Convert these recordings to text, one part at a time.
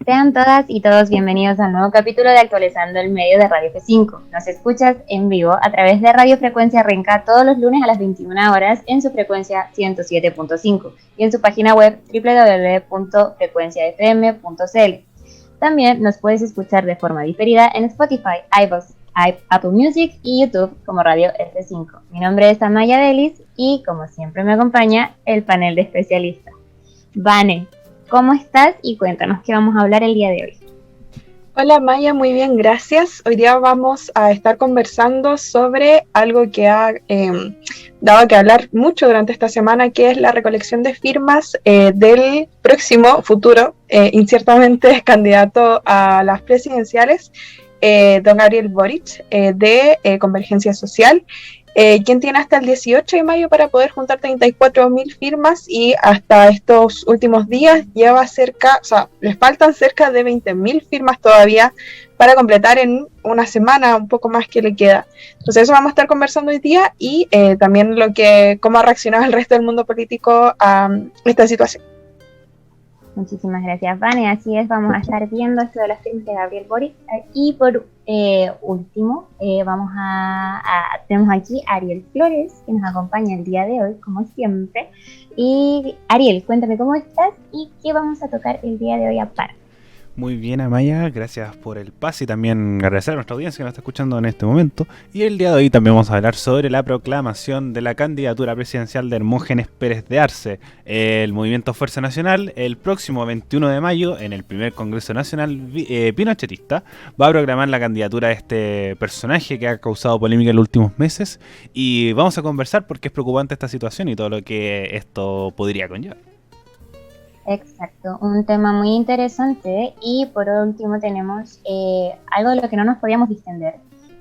Sean todas y todos bienvenidos al nuevo capítulo de Actualizando el Medio de Radio F5. Nos escuchas en vivo a través de Radio Frecuencia Renca todos los lunes a las 21 horas en su frecuencia 107.5 y en su página web www.frecuenciafm.cl. También nos puedes escuchar de forma diferida en Spotify, iVoox, Apple Music y YouTube como Radio F5. Mi nombre es Amaya Delis y como siempre me acompaña el panel de especialistas. Vane, ¿cómo estás? Y cuéntanos qué vamos a hablar el día de hoy. Hola Maya, muy bien, gracias. Hoy día vamos a estar conversando sobre algo que ha dado que hablar mucho durante esta semana, que es la recolección de firmas del próximo futuro, inciertamente candidato a las presidenciales, don Gabriel Boric, de Convergencia Social. Quien tiene hasta el 18 de mayo para poder juntar 34.000 firmas y hasta estos últimos días lleva les faltan cerca de 20.000 firmas todavía para completar en una semana, un poco más que le queda. Entonces eso vamos a estar conversando hoy día y también cómo ha reaccionado el resto del mundo político a esta situación. Muchísimas gracias, Vane. Así es, vamos a estar viendo esto de las firmas de Gabriel Boric. Y por último, tenemos aquí a Ariel Flores, que nos acompaña el día de hoy, como siempre. Y Ariel, cuéntame cómo estás y qué vamos a tocar el día de hoy aparte. Muy bien, Amaya, gracias por el pase y también agradecer a nuestra audiencia que nos está escuchando en este momento. Y el día de hoy también vamos a hablar sobre la proclamación de la candidatura presidencial de Hermógenes Pérez de Arce. El Movimiento Fuerza Nacional, el próximo 21 de mayo, en el primer Congreso Nacional Pinochetista, va a proclamar la candidatura de este personaje que ha causado polémica en los últimos meses. Y vamos a conversar porque es preocupante esta situación y todo lo que esto podría conllevar. Exacto, un tema muy interesante. Y por último tenemos algo de lo que no nos podíamos distender,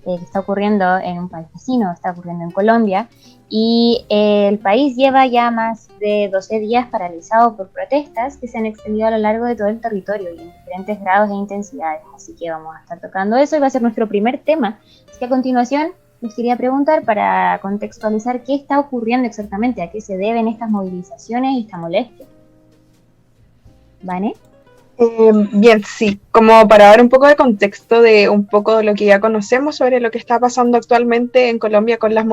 que está ocurriendo en un país vecino, está ocurriendo en Colombia, y el país lleva ya más de 12 días paralizado por protestas que se han extendido a lo largo de todo el territorio y en diferentes grados e intensidades, así que vamos a estar tocando eso y va a ser nuestro primer tema. Así que a continuación nos quería preguntar, para contextualizar, qué está ocurriendo exactamente, a qué se deben estas movilizaciones y esta molestia. ¿Vale? Bien, sí, como para dar un poco de contexto de un poco de lo que ya conocemos sobre lo que está pasando actualmente en Colombia con las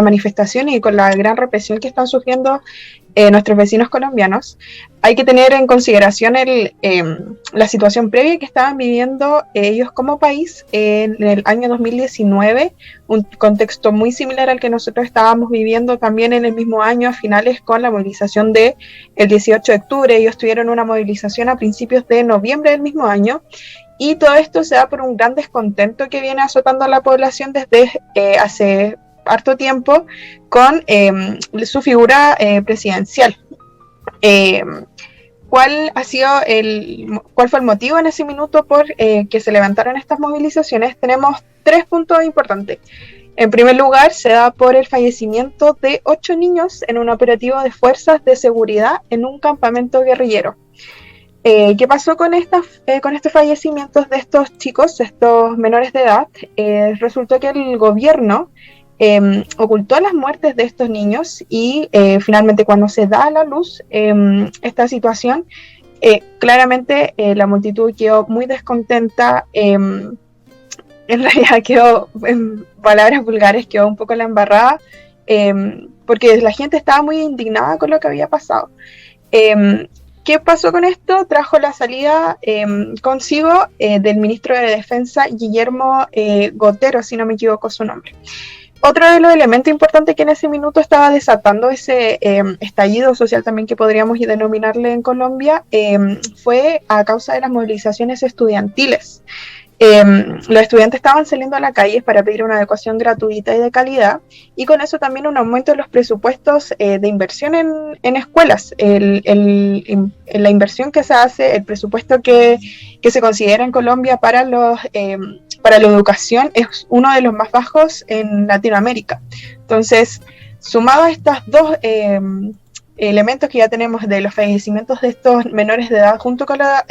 manifestaciones y con la gran represión que están sufriendo nuestros vecinos colombianos, hay que tener en consideración la situación previa que estaban viviendo ellos como país en el año 2019, un contexto muy similar al que nosotros estábamos viviendo también en el mismo año a finales con la movilización del 18 de octubre. Ellos tuvieron una movilización a principios de noviembre del mismo año y todo esto se da por un gran descontento que viene azotando a la población desde hace harto tiempo con su figura presidencial. ¿Cuál fue el motivo en ese minuto por que se levantaron estas movilizaciones? Tenemos 3 puntos importantes. En primer lugar, se da por el fallecimiento de 8 niños en un operativo de fuerzas de seguridad en un campamento guerrillero. ¿Qué pasó con estos fallecimientos de estos chicos, estos menores de edad? Resultó que el gobierno ocultó las muertes de estos niños y finalmente cuando se da a la luz esta situación, claramente la multitud quedó muy descontenta. En realidad quedó, en palabras vulgares, quedó un poco la embarrada, porque la gente estaba muy indignada con lo que había pasado. ¿Qué pasó con esto? Trajo la salida consigo del ministro de Defensa, Guillermo Gotero, si no me equivoco su nombre. Otro de los elementos importantes que en ese minuto estaba desatando ese estallido social también que podríamos denominarle en Colombia fue a causa de las movilizaciones estudiantiles. Los estudiantes estaban saliendo a la calle para pedir una educación gratuita y de calidad y con eso también un aumento de los presupuestos de inversión en escuelas. La inversión que se hace, el presupuesto que se considera en Colombia para la educación es uno de los más bajos en Latinoamérica. Entonces, sumado a estos dos elementos que ya tenemos de los fallecimientos de estos menores de edad junto con las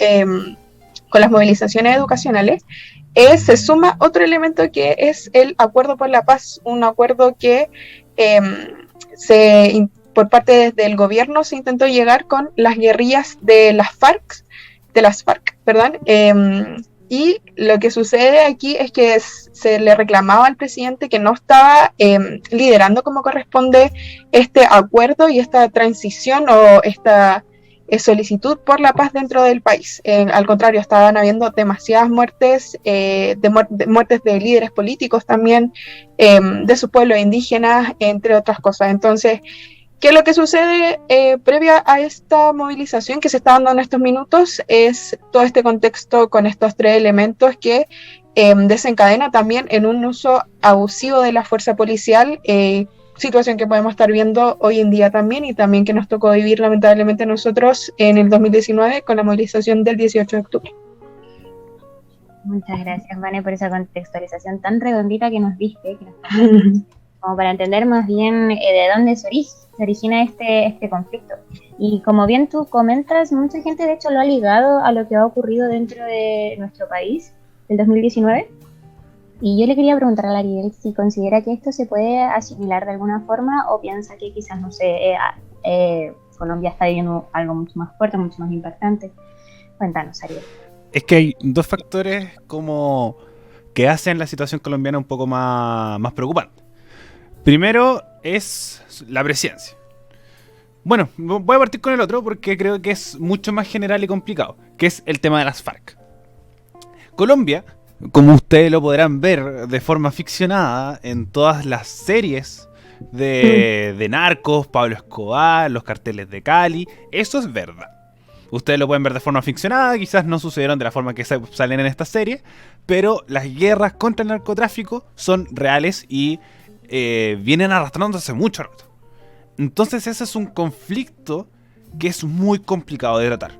movilizaciones educacionales, se suma otro elemento que es el Acuerdo por la Paz, un acuerdo que por parte del gobierno se intentó llegar con las guerrillas de las FARC de las FARC, perdón. Y lo que sucede aquí es que se le reclamaba al presidente que no estaba liderando como corresponde este acuerdo y esta transición o esta solicitud por la paz dentro del país. Al contrario, estaban habiendo demasiadas muertes, muertes de líderes políticos también, de su pueblo indígena, entre otras cosas. Entonces, ¿qué es lo que sucede previa a esta movilización que se está dando en estos minutos? Es todo este contexto con estos tres elementos que desencadena también en un uso abusivo de la fuerza policial, situación que podemos estar viendo hoy en día también y también que nos tocó vivir lamentablemente nosotros en el 2019 con la movilización del 18 de octubre. Muchas gracias, Vane, por esa contextualización tan redondita que nos diste, como para entender más bien de dónde se origina este conflicto. Y como bien tú comentas, mucha gente de hecho lo ha ligado a lo que ha ocurrido dentro de nuestro país el 2019. Y yo le quería preguntar a Ariel si considera que esto se puede asimilar de alguna forma o piensa que quizás, no sé, Colombia está viviendo algo mucho más fuerte, mucho más impactante. Cuéntanos, Ariel. Es que hay dos factores como que hacen la situación colombiana un poco más preocupante. Primero es la presidencia. Bueno, voy a partir con el otro porque creo que es mucho más general y complicado, que es el tema de las FARC. Colombia, como ustedes lo podrán ver de forma ficcionada en todas las series de narcos, Pablo Escobar, los carteles de Cali, eso es verdad. Ustedes lo pueden ver de forma ficcionada, quizás no sucedieron de la forma que salen en esta serie, pero las guerras contra el narcotráfico son reales y vienen arrastrándose mucho rato. Entonces ese es un conflicto que es muy complicado de tratar.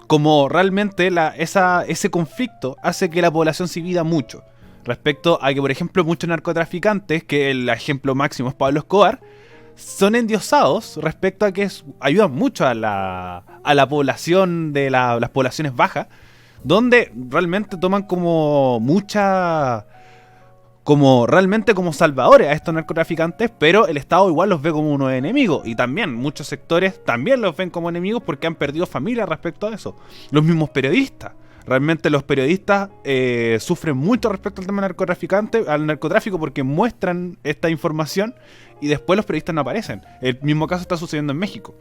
Como realmente ese conflicto hace que la población se divida mucho. Respecto a que, por ejemplo, muchos narcotraficantes, que el ejemplo máximo es Pablo Escobar, son endiosados respecto a que ayudan mucho a la población de las poblaciones bajas, donde realmente toman realmente como salvadores a estos narcotraficantes, pero el Estado igual los ve como unos enemigos, y también muchos sectores también los ven como enemigos porque han perdido familia respecto a eso. Los mismos periodistas, realmente los periodistas sufren mucho respecto al tema al narcotráfico porque muestran esta información y después los periodistas no aparecen. El mismo caso está sucediendo en México.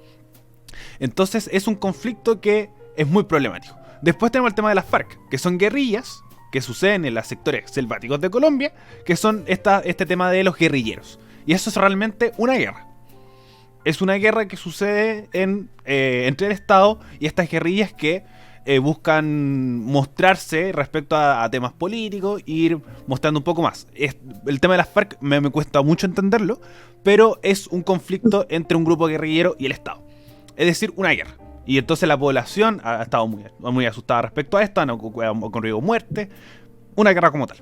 Entonces es un conflicto que es muy problemático. Después tenemos el tema de las FARC, que son guerrillas que suceden en los sectores selváticos de Colombia, que son este tema de los guerrilleros. Y eso es realmente una guerra. Es una guerra que sucede entre el Estado y estas guerrillas que buscan mostrarse respecto a temas políticos e ir mostrando un poco más. El tema de las FARC me cuesta mucho entenderlo, pero es un conflicto entre un grupo guerrillero y el Estado. Es decir, una guerra. Y entonces la población ha estado muy asustada respecto a esto, han ocurrido muertes, una guerra como tal.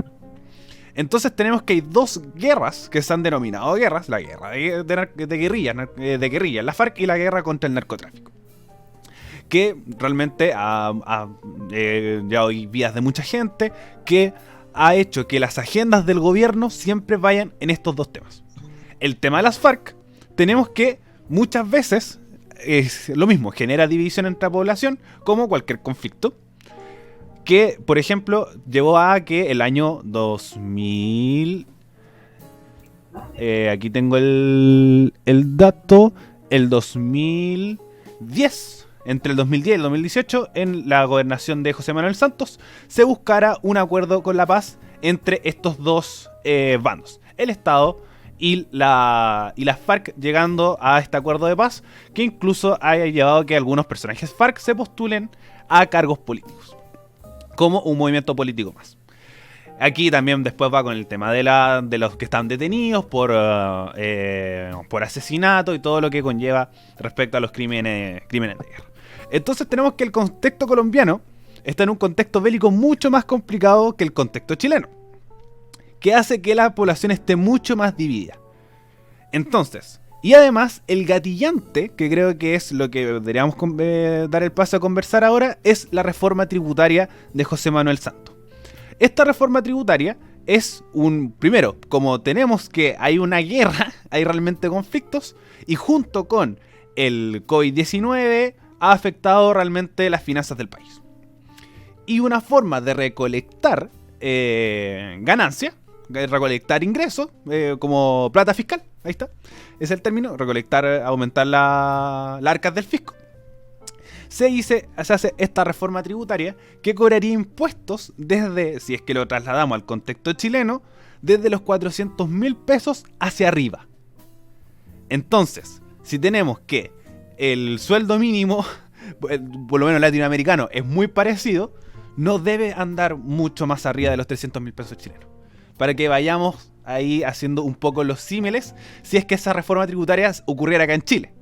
Entonces tenemos que hay dos guerras que se han denominado guerras: la guerra de guerrillas, la FARC, y la guerra contra el narcotráfico, que realmente ha llevado vidas de mucha gente, que ha hecho que las agendas del gobierno siempre vayan en estos dos temas. El tema de las FARC, tenemos que muchas veces es lo mismo, genera división entre la población, como cualquier conflicto, que por ejemplo llevó a que el año 2000, aquí tengo el dato, el 2010, entre el 2010 y el 2018, en la gobernación de José Manuel Santos, se buscara un acuerdo con la paz entre estos dos bandos, el Estado y las FARC, llegando a este acuerdo de paz, que incluso haya llevado a que algunos personajes FARC se postulen a cargos políticos, como un movimiento político más. Aquí también después va con el tema de los que están detenidos por asesinato y todo lo que conlleva respecto a los crímenes de guerra. Entonces tenemos que el contexto colombiano está en un contexto bélico mucho más complicado que el contexto chileno, que hace que la población esté mucho más dividida. Entonces, y además, el gatillante, que creo que es lo que deberíamos dar el paso a conversar ahora, es la reforma tributaria de José Manuel Santos. Esta reforma tributaria es primero, como tenemos que hay una guerra, hay realmente conflictos, y junto con el COVID-19 ha afectado realmente las finanzas del país. Y una forma de recolectar ganancias, recolectar ingresos, como plata fiscal, ahí está, es el término, recolectar, aumentar las arcas del fisco. Se hace esta reforma tributaria que cobraría impuestos desde, si es que lo trasladamos al contexto chileno, desde los 400.000 pesos hacia arriba. Entonces, si tenemos que el sueldo mínimo, por lo menos latinoamericano, es muy parecido, no debe andar mucho más arriba de los 300.000 pesos chilenos. Para que vayamos ahí haciendo un poco los símiles, si es que esa reforma tributaria ocurriera acá en Chile.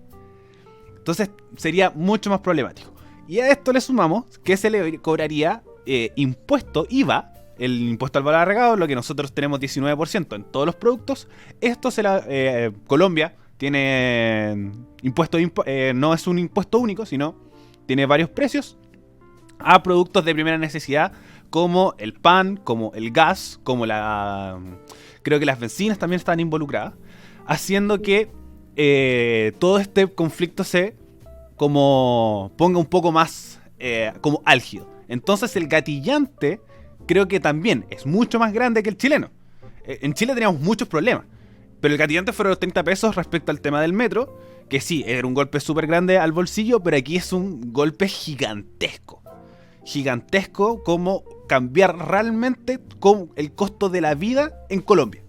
Entonces sería mucho más problemático. Y a esto le sumamos que se le cobraría impuesto IVA, el impuesto al valor agregado, lo que nosotros tenemos 19% en todos los productos. Esto Colombia tiene impuesto, no es un impuesto único, sino tiene varios precios a productos de primera necesidad, como el pan, como el gas, como creo que las bencinas también están involucradas, haciendo que todo este conflicto se ponga un poco más como álgido. Entonces el gatillante creo que también es mucho más grande que el chileno. En Chile teníamos muchos problemas, pero el gatillante fueron los 30 pesos respecto al tema del metro, que sí, era un golpe súper grande al bolsillo, pero aquí es un golpe gigantesco. Gigantesco como cambiar realmente con el costo de la vida en Colombia.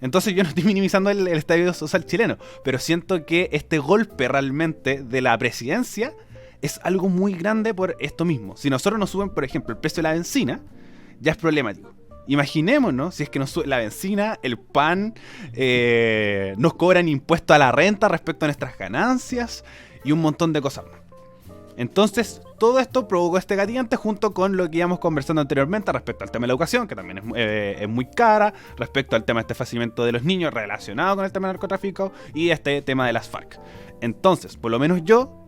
Entonces yo no estoy minimizando el estallido social chileno, pero siento que este golpe realmente de la presidencia es algo muy grande por esto mismo. Si nosotros nos suben, por ejemplo, el precio de la benzina, ya es problemático. Imaginémonos si es que nos sube la benzina, el pan, nos cobran impuesto a la renta respecto a nuestras ganancias y un montón de cosas más. Entonces, todo esto provocó este gatillante junto con lo que íbamos conversando anteriormente respecto al tema de la educación, que también es muy cara, respecto al tema de este fallecimiento de los niños relacionado con el tema del narcotráfico y este tema de las FARC. Entonces, por lo menos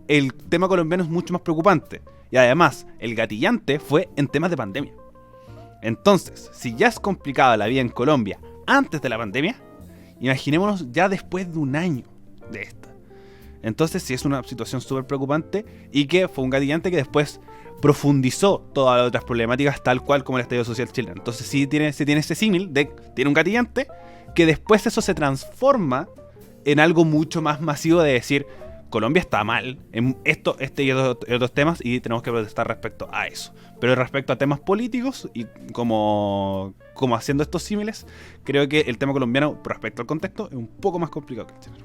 el tema colombiano es mucho más preocupante. Y además, el gatillante fue en temas de pandemia. Entonces, si ya es complicada la vida en Colombia antes de la pandemia, imaginémonos ya después de un año de esta. Entonces sí es una situación súper preocupante y que fue un gatillante que después profundizó todas las otras problemáticas tal cual como el estallido social chileno. Entonces sí se tiene ese símil de tiene un gatillante que después eso se transforma en algo mucho más masivo de decir Colombia está mal en esto, y otros temas y tenemos que protestar respecto a eso. Pero respecto a temas políticos y como haciendo estos símiles, creo que el tema colombiano respecto al contexto es un poco más complicado que el chileno.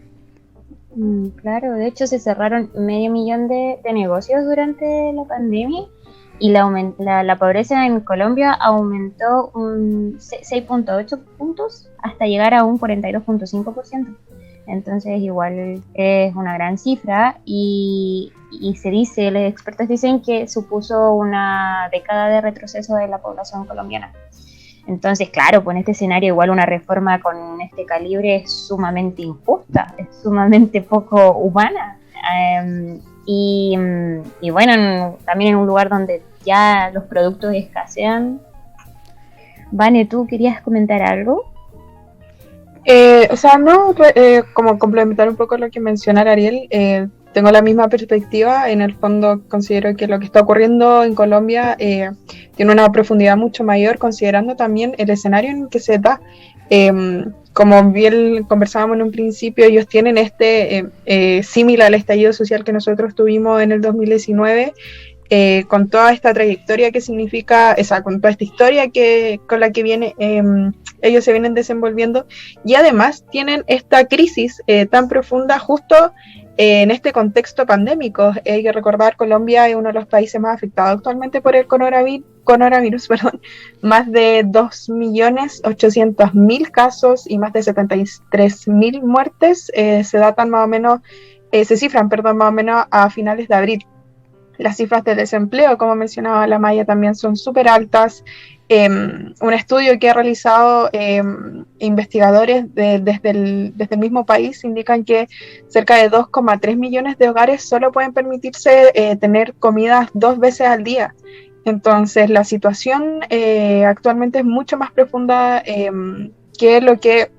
Claro, de hecho se cerraron 500.000 de negocios durante la pandemia y la pobreza en Colombia aumentó un 6.8 puntos hasta llegar a un 42.5%. Entonces igual es una gran cifra y se dice, los expertos dicen que supuso una década de retroceso de la población colombiana. Entonces, claro, pues en este escenario igual una reforma con este calibre es sumamente injusta, es sumamente poco humana. Y bueno, también en un lugar donde ya los productos escasean. Vane, ¿tú querías comentar algo? Como complementar un poco lo que mencionara Ariel, tengo la misma perspectiva. En el fondo considero que lo que está ocurriendo en Colombia tiene una profundidad mucho mayor, considerando también el escenario en el que se da. Como bien conversábamos en un principio, ellos tienen similar al estallido social que nosotros tuvimos en el 2019, con toda esta trayectoria que significa, con toda esta historia con la que ellos se vienen desenvolviendo, y además tienen esta crisis tan profunda justo en este contexto pandémico. Hay que recordar, Colombia es uno de los países más afectados actualmente por el coronavirus, más de 2.800.000 casos y más de 73.000 muertes se cifran más o menos a finales de abril. Las cifras de desempleo, como mencionaba la Maya, también son súper altas. Un estudio que ha realizado investigadores desde el mismo país indican que cerca de 2,3 millones de hogares solo pueden permitirse tener comidas 2 veces al día. Entonces la situación actualmente es mucho más profunda que lo que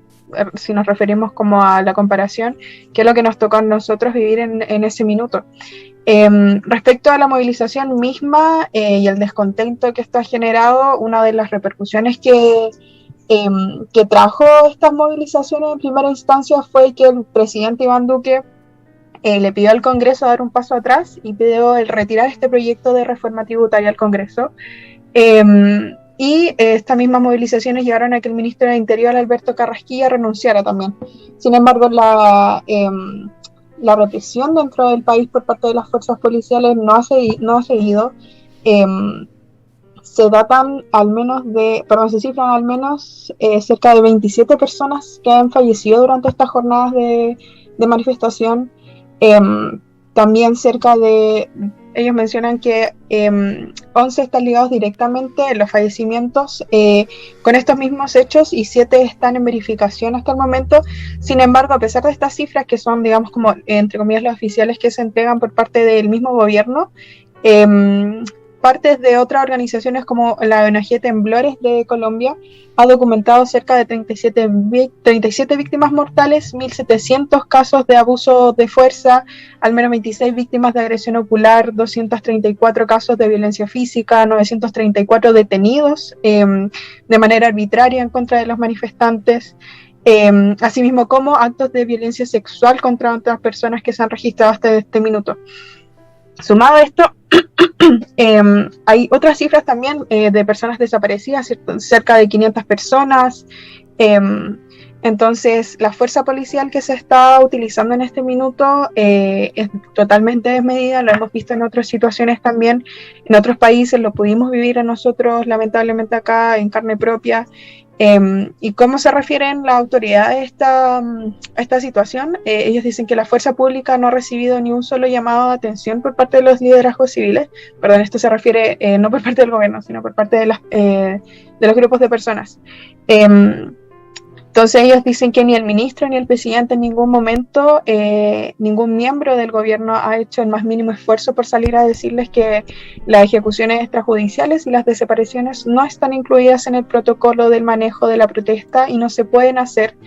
si nos referimos como a la comparación, qué es lo que nos tocó a nosotros vivir en ese minuto. Respecto a la movilización misma y el descontento que esto ha generado, una de las repercusiones que trajo estas movilizaciones en primera instancia fue que el presidente Iván Duque le pidió al Congreso dar un paso atrás y pidió el retirar este proyecto de reforma tributaria al Congreso. Y estas mismas movilizaciones llevaron a que el ministro del Interior, Alberto Carrasquilla, renunciara también. Sin embargo, la represión dentro del país por parte de las fuerzas policiales no ha seguido. Se cifran al menos cerca de 27 personas que han fallecido durante estas jornadas de manifestación. También ellos mencionan que 11 están ligados directamente en los fallecimientos con estos mismos hechos y 7 están en verificación hasta el momento. Sin embargo, a pesar de estas cifras que son, digamos, como entre comillas las oficiales que se entregan por parte del mismo gobierno, partes de otras organizaciones como la ONG Temblores de Colombia ha documentado cerca de 37 víctimas mortales, 1.700 casos de abuso de fuerza, al menos 26 víctimas de agresión ocular, 234 casos de violencia física, 934 detenidos de manera arbitraria en contra de los manifestantes, asimismo como actos de violencia sexual contra otras personas que se han registrado hasta este minuto. Sumado a esto, hay otras cifras también de personas desaparecidas, cerca de 500 personas. Entonces, la fuerza policial que se está utilizando en este minuto es totalmente desmedida. Lo hemos visto en otras situaciones también, en otros países, lo pudimos vivir a nosotros, lamentablemente acá, en carne propia. ¿Y cómo se refieren las autoridades a esta situación? Ellos dicen que la fuerza pública no ha recibido ni un solo llamado de atención por parte de los liderazgos civiles. Perdón, esto se refiere no por parte del gobierno, sino por parte de los grupos de personas. Entonces ellos dicen que ni el ministro ni el presidente en ningún momento, ningún miembro del gobierno ha hecho el más mínimo esfuerzo por salir a decirles que las ejecuciones extrajudiciales y las desapariciones no están incluidas en el protocolo del manejo de la protesta y no se pueden hacer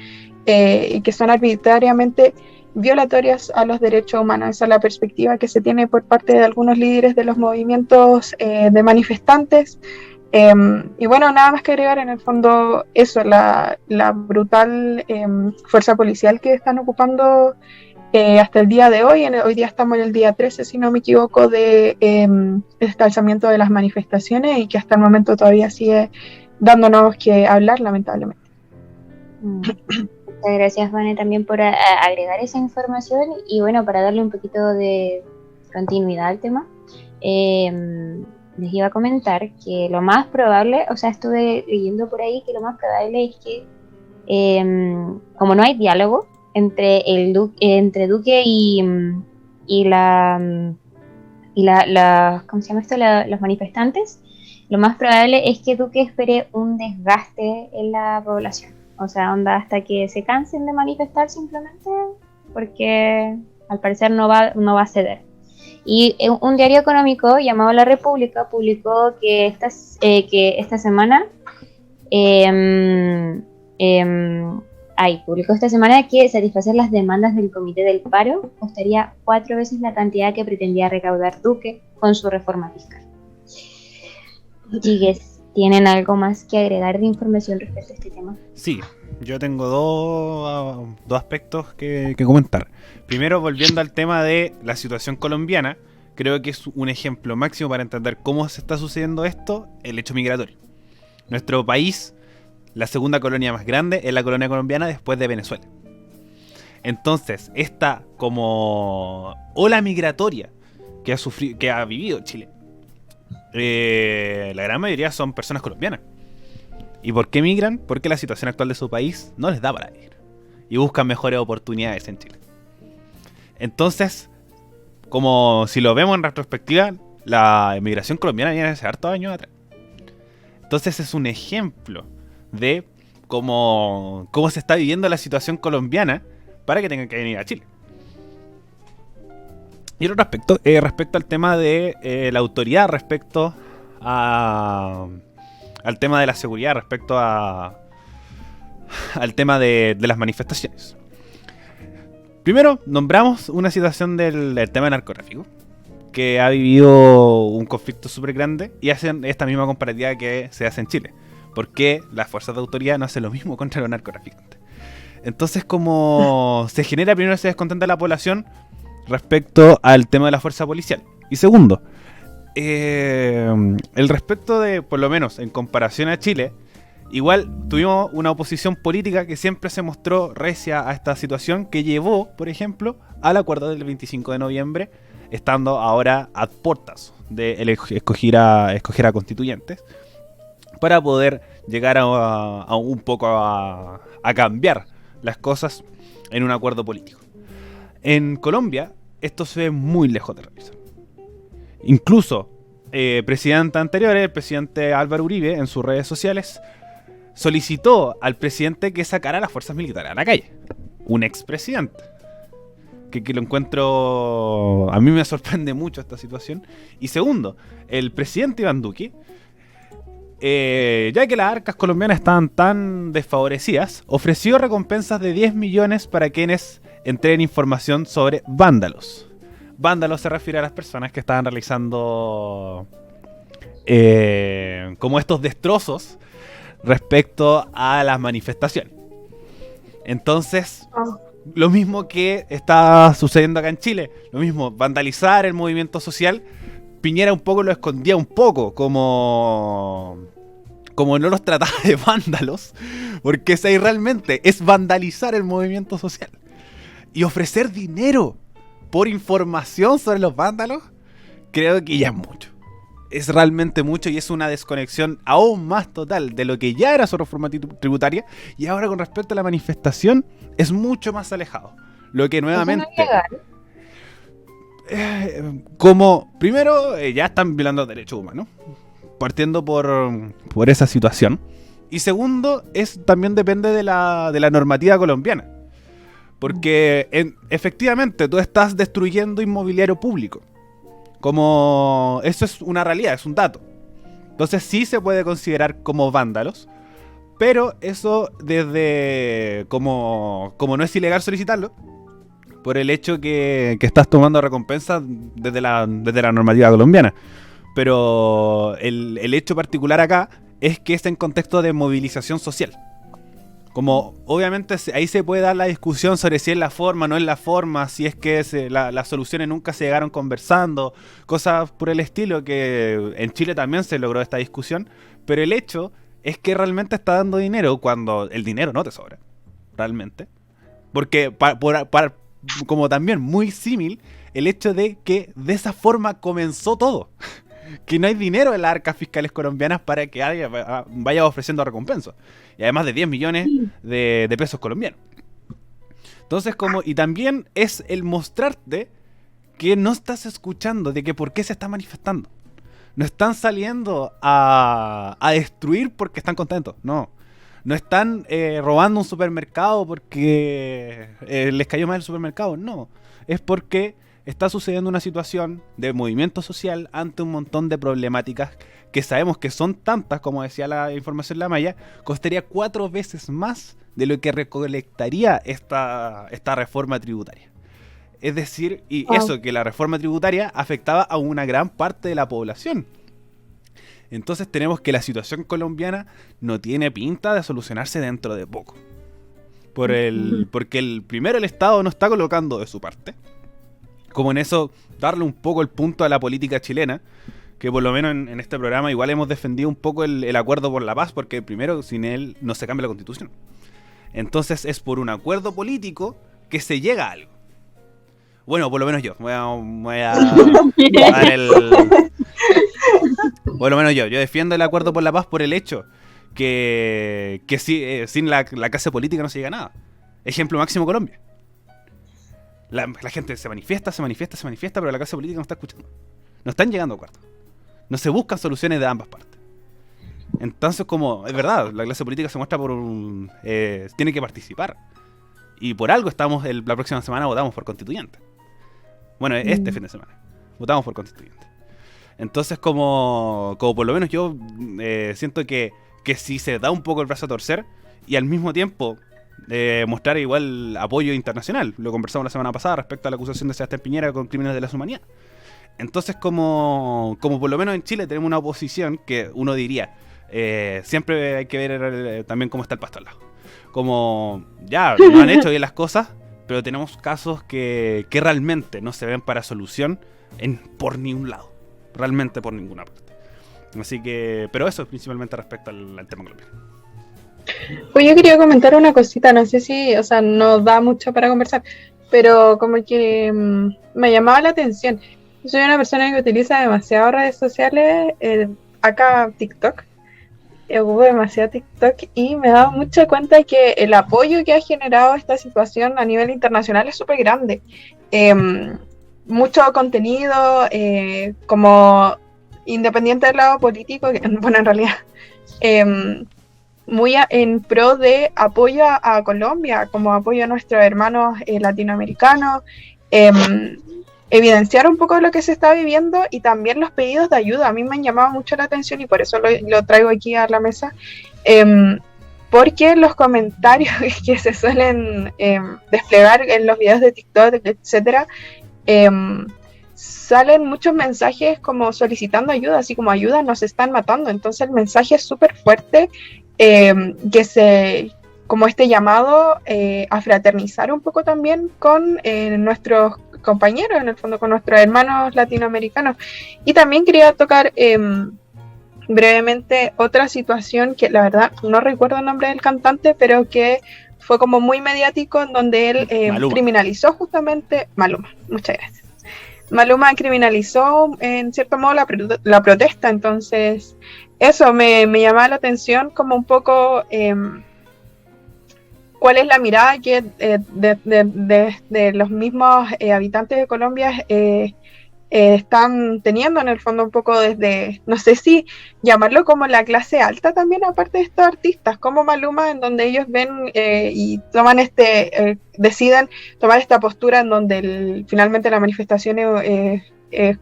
y que son arbitrariamente violatorias a los derechos humanos. Esa es la perspectiva que se tiene por parte de algunos líderes de los movimientos de manifestantes. Y bueno, nada más que agregar, en el fondo eso, la brutal fuerza policial que están ocupando hasta el día de hoy. Hoy día estamos en el día 13, si no me equivoco, de este alzamiento de las manifestaciones y que hasta el momento todavía sigue dándonos que hablar, lamentablemente. Muchas gracias, Vane, también por agregar esa información y bueno, para darle un poquito de continuidad al tema. Les iba a comentar que lo más probable, o sea, estuve leyendo por ahí que lo más probable es que, como no hay diálogo entre Duque y ¿cómo se llama esto? Los manifestantes, lo más probable es que Duque espere un desgaste en la población. O sea, onda hasta que se cansen de manifestar simplemente, porque al parecer no va a ceder. Y un diario económico llamado La República publicó que esta semana publicó esta semana que satisfacer las demandas del Comité del Paro costaría 4 veces la cantidad que pretendía recaudar Duque con su reforma fiscal. Chigues, ¿tienen algo más que agregar de información respecto a este tema? Sí, yo tengo dos aspectos que comentar. Primero, volviendo al tema de la situación colombiana, creo que es un ejemplo máximo para entender cómo se está sucediendo esto, el hecho migratorio. Nuestro país, la segunda colonia más grande, es la colonia colombiana después de Venezuela. Entonces, esta como ola migratoria que ha vivido Chile, la gran mayoría son personas colombianas. ¿Y por qué migran? Porque la situación actual de su país no les da para ir y buscan mejores oportunidades en Chile. Entonces, como si lo vemos en retrospectiva, la emigración colombiana viene hace hartos años atrás. Entonces es un ejemplo de cómo se está viviendo la situación colombiana para que tengan que venir a Chile. Y el otro aspecto, respecto al tema de la autoridad, respecto al tema de la seguridad, respecto a al tema de las manifestaciones. Primero, nombramos una situación del tema narcotráfico, que ha vivido un conflicto súper grande, y hacen esta misma comparativa que se hace en Chile. Porque las fuerzas de autoridad no hacen lo mismo contra los narcotraficantes. Entonces, como se genera primero ese descontento de la población respecto al tema de la fuerza policial. Y segundo, el respecto de, por lo menos en comparación a Chile, igual tuvimos una oposición política que siempre se mostró recia a esta situación, que llevó, por ejemplo, al acuerdo del 25 de noviembre, estando ahora a puertas de escoger a constituyentes, para poder llegar a un poco a cambiar las cosas en un acuerdo político. En Colombia esto se ve muy lejos de realizar. Incluso presidentes anteriores, el presidente Álvaro Uribe, en sus redes sociales solicitó al presidente que sacara a las fuerzas militares a la calle. Un expresidente. Que lo encuentro... A mí me sorprende mucho esta situación. Y segundo, el presidente Iván Duque, ya que las arcas colombianas estaban tan desfavorecidas, ofreció recompensas de 10 millones para quienes entreguen información sobre vándalos. Vándalos se refiere a las personas que estaban realizando como estos destrozos respecto a las manifestaciones. Entonces, lo mismo que está sucediendo acá en Chile, lo mismo, vandalizar el movimiento social. Piñera un poco lo escondía un poco, como no los trataba de vándalos, porque si ahí realmente es vandalizar el movimiento social. Y ofrecer dinero por información sobre los vándalos, creo que ya es mucho. Es realmente mucho, y es una desconexión aún más total de lo que ya era su reforma tributaria, y ahora con respecto a la manifestación es mucho más alejado. Lo que nuevamente... como primero ya están violando derechos humanos, partiendo por esa situación. Y segundo, también depende de la normativa colombiana. Porque efectivamente tú estás destruyendo inmobiliario público. Como eso es una realidad, es un dato. Entonces sí se puede considerar como vándalos. Pero eso desde como no es ilegal solicitarlo, por el hecho que estás tomando recompensas desde la normativa colombiana. Pero el hecho particular acá es que es en contexto de movilización social. Como obviamente ahí se puede dar la discusión sobre si es la forma, no es la forma, si es que las soluciones nunca se llegaron conversando, cosas por el estilo, que en Chile también se logró esta discusión. Pero el hecho es que realmente está dando dinero cuando el dinero no te sobra, realmente. Porque como también muy símil el hecho de que de esa forma comenzó todo. Que no hay dinero en las arcas fiscales colombianas para que alguien vaya ofreciendo recompensas. Y además de 10 millones de pesos colombianos. Entonces, y también es el mostrarte que no estás escuchando de que por qué se está manifestando. No están saliendo a destruir porque están contentos, no. No están robando un supermercado porque les cayó mal el supermercado, no. Es porque está sucediendo una situación de movimiento social ante un montón de problemáticas que sabemos que son tantas, como decía la información de la Maya, costaría 4 veces más de lo que recolectaría esta reforma tributaria. Es decir, eso, que la reforma tributaria afectaba a una gran parte de la población. Entonces tenemos que la situación colombiana no tiene pinta de solucionarse dentro de poco. Porque primero el Estado no está colocando de su parte. Como en eso, darle un poco el punto a la política chilena, que por lo menos en este programa igual hemos defendido un poco el acuerdo por la paz, porque primero sin él no se cambia la constitución. Entonces es por un acuerdo político que se llega a algo. Bueno, por lo menos yo. Voy a dar por lo menos yo defiendo el acuerdo por la paz por el hecho que sin la clase política no se llega a nada. Ejemplo máximo, Colombia. La gente se manifiesta, pero la clase política no está escuchando. No están llegando a acuerdos. No se buscan soluciones de ambas partes. Entonces, es verdad, la clase política se muestra tiene que participar. Y por algo la próxima semana votamos por constituyente. Bueno, este fin de semana votamos por constituyente. Entonces, como por lo menos yo siento que si se da un poco el brazo a torcer, y al mismo tiempo mostrar igual apoyo internacional. Lo conversamos la semana pasada respecto a la acusación de Sebastián Piñera con crímenes de lesa humanidad. Entonces, como por lo menos en Chile tenemos una oposición que uno diría, siempre hay que ver también cómo está el pasto al lado. Como ya no han hecho bien las cosas, pero tenemos casos que realmente no se ven para solución por ningún lado. Realmente por ninguna parte. Así que, pero eso es principalmente respecto al tema colombiano. Pues yo quería comentar una cosita, no sé si, o sea, no da mucho para conversar, pero como que me llamaba la atención. Yo soy una persona que utiliza demasiado redes sociales, acá TikTok, ocupo demasiado TikTok y me he dado mucha cuenta que el apoyo que ha generado esta situación a nivel internacional es súper grande. Mucho contenido, como independiente del lado político, que, bueno, en realidad, muy en pro de apoyo a Colombia, como apoyo a nuestros hermanos latinoamericanos, evidenciar un poco lo que se está viviendo y también los pedidos de ayuda. A mí me han llamado mucho la atención y por eso lo traigo aquí a la mesa, porque los comentarios que se suelen desplegar en los videos de TikTok, etcétera, salen muchos mensajes como solicitando ayuda, así como ayuda, nos están matando. Entonces el mensaje es súper fuerte, como este llamado a fraternizar un poco también con nuestros compañeros, en el fondo con nuestros hermanos latinoamericanos. Y también quería tocar brevemente otra situación que la verdad no recuerdo el nombre del cantante, pero que fue como muy mediático, en donde él criminalizó justamente Maluma. Muchas gracias. Maluma criminalizó en cierto modo la protesta. Entonces eso me llamaba la atención, como un poco cuál es la mirada que de los mismos habitantes de Colombia están teniendo, en el fondo, un poco desde, no sé si llamarlo como la clase alta también, aparte de estos artistas como Maluma, en donde ellos ven y toman deciden tomar esta postura en donde finalmente la manifestación es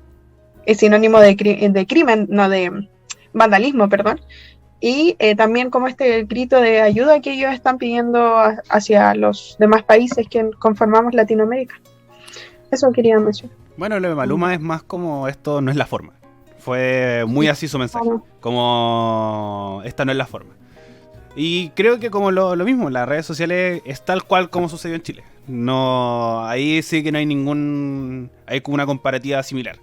sinónimo de crimen, no de vandalismo, perdón. Y también como este grito de ayuda que ellos están pidiendo hacia los demás países que conformamos Latinoamérica. Eso quería mencionar. Bueno, lo de Maluma es más como esto no es la forma. Fue muy así su mensaje. Como esta no es la forma. Y creo que como lo mismo, las redes sociales es tal cual como sucedió en Chile. No, ahí sí que no hay hay como una comparativa similar.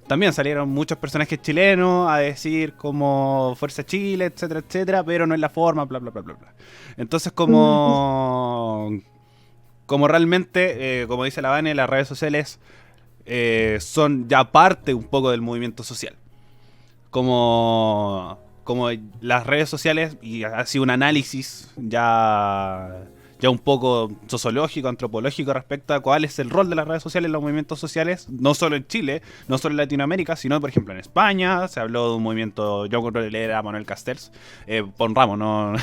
También salieron muchos personajes chilenos a decir como Fuerza Chile, etcétera, etcétera, pero no es la forma, bla, bla, bla, bla, bla. Entonces como realmente, como dice la Vane, las redes sociales son ya parte un poco del movimiento social. Como las redes sociales, y ha sido un análisis ya un poco sociológico, antropológico respecto a cuál es el rol de las redes sociales en los movimientos sociales, no solo en Chile, no solo en Latinoamérica, sino por ejemplo en España. Se habló de un movimiento, yo creo que leer a Manuel Castells, Pon Ramos, no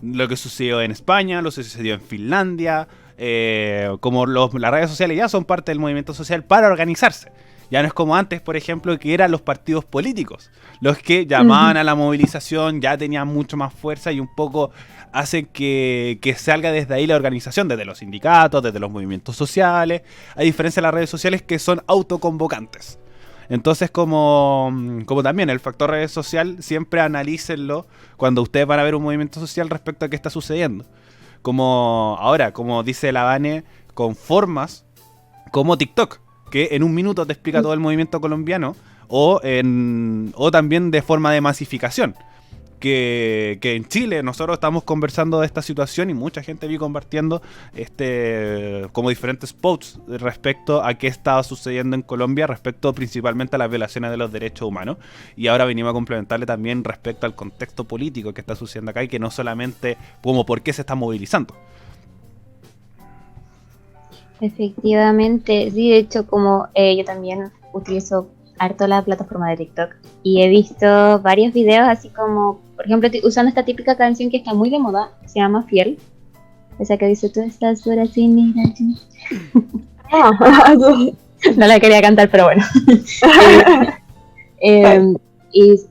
lo que sucedió en España, lo que sucedió en Finlandia, como las redes sociales ya son parte del movimiento social para organizarse. Ya no es como antes, por ejemplo, que eran los partidos políticos los que llamaban a la movilización, ya tenían mucho más fuerza y un poco hacen que salga desde ahí la organización, desde los sindicatos, desde los movimientos sociales, a diferencia de las redes sociales que son autoconvocantes. Entonces, como también el factor redes social, siempre analícenlo cuando ustedes van a ver un movimiento social respecto a qué está sucediendo. Como ahora, como dice la Vane, con formas como TikTok, que en un minuto te explica todo el movimiento colombiano, o también de forma de masificación, que en Chile nosotros estamos conversando de esta situación y mucha gente vi compartiendo como diferentes posts respecto a qué estaba sucediendo en Colombia, respecto principalmente a las violaciones de los derechos humanos, y ahora venimos a complementarle también respecto al contexto político que está sucediendo acá y que no solamente como por qué se está movilizando. Efectivamente, sí, de hecho como yo también utilizo harto la plataforma de TikTok y he visto varios videos así como, por ejemplo, usando esta típica canción que está muy de moda, se llama Fiel, esa que dice tú estás fuera sin mirar. No la quería cantar, pero bueno. Y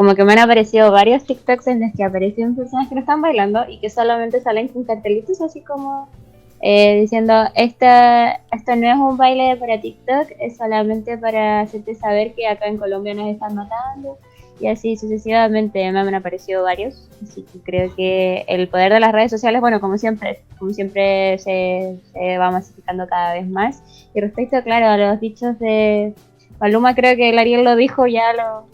como que me han aparecido varios TikToks en los que aparecen personas que no están bailando y que solamente salen con cartelitos así como diciendo, esto no es un baile para TikTok, es solamente para hacerte saber que acá en Colombia nos están matando. Y así sucesivamente me han aparecido varios. Así que creo que el poder de las redes sociales, bueno, como siempre se va masificando cada vez más. Y respecto, claro, a los dichos de Maluma, creo que el Ariel lo dijo, ya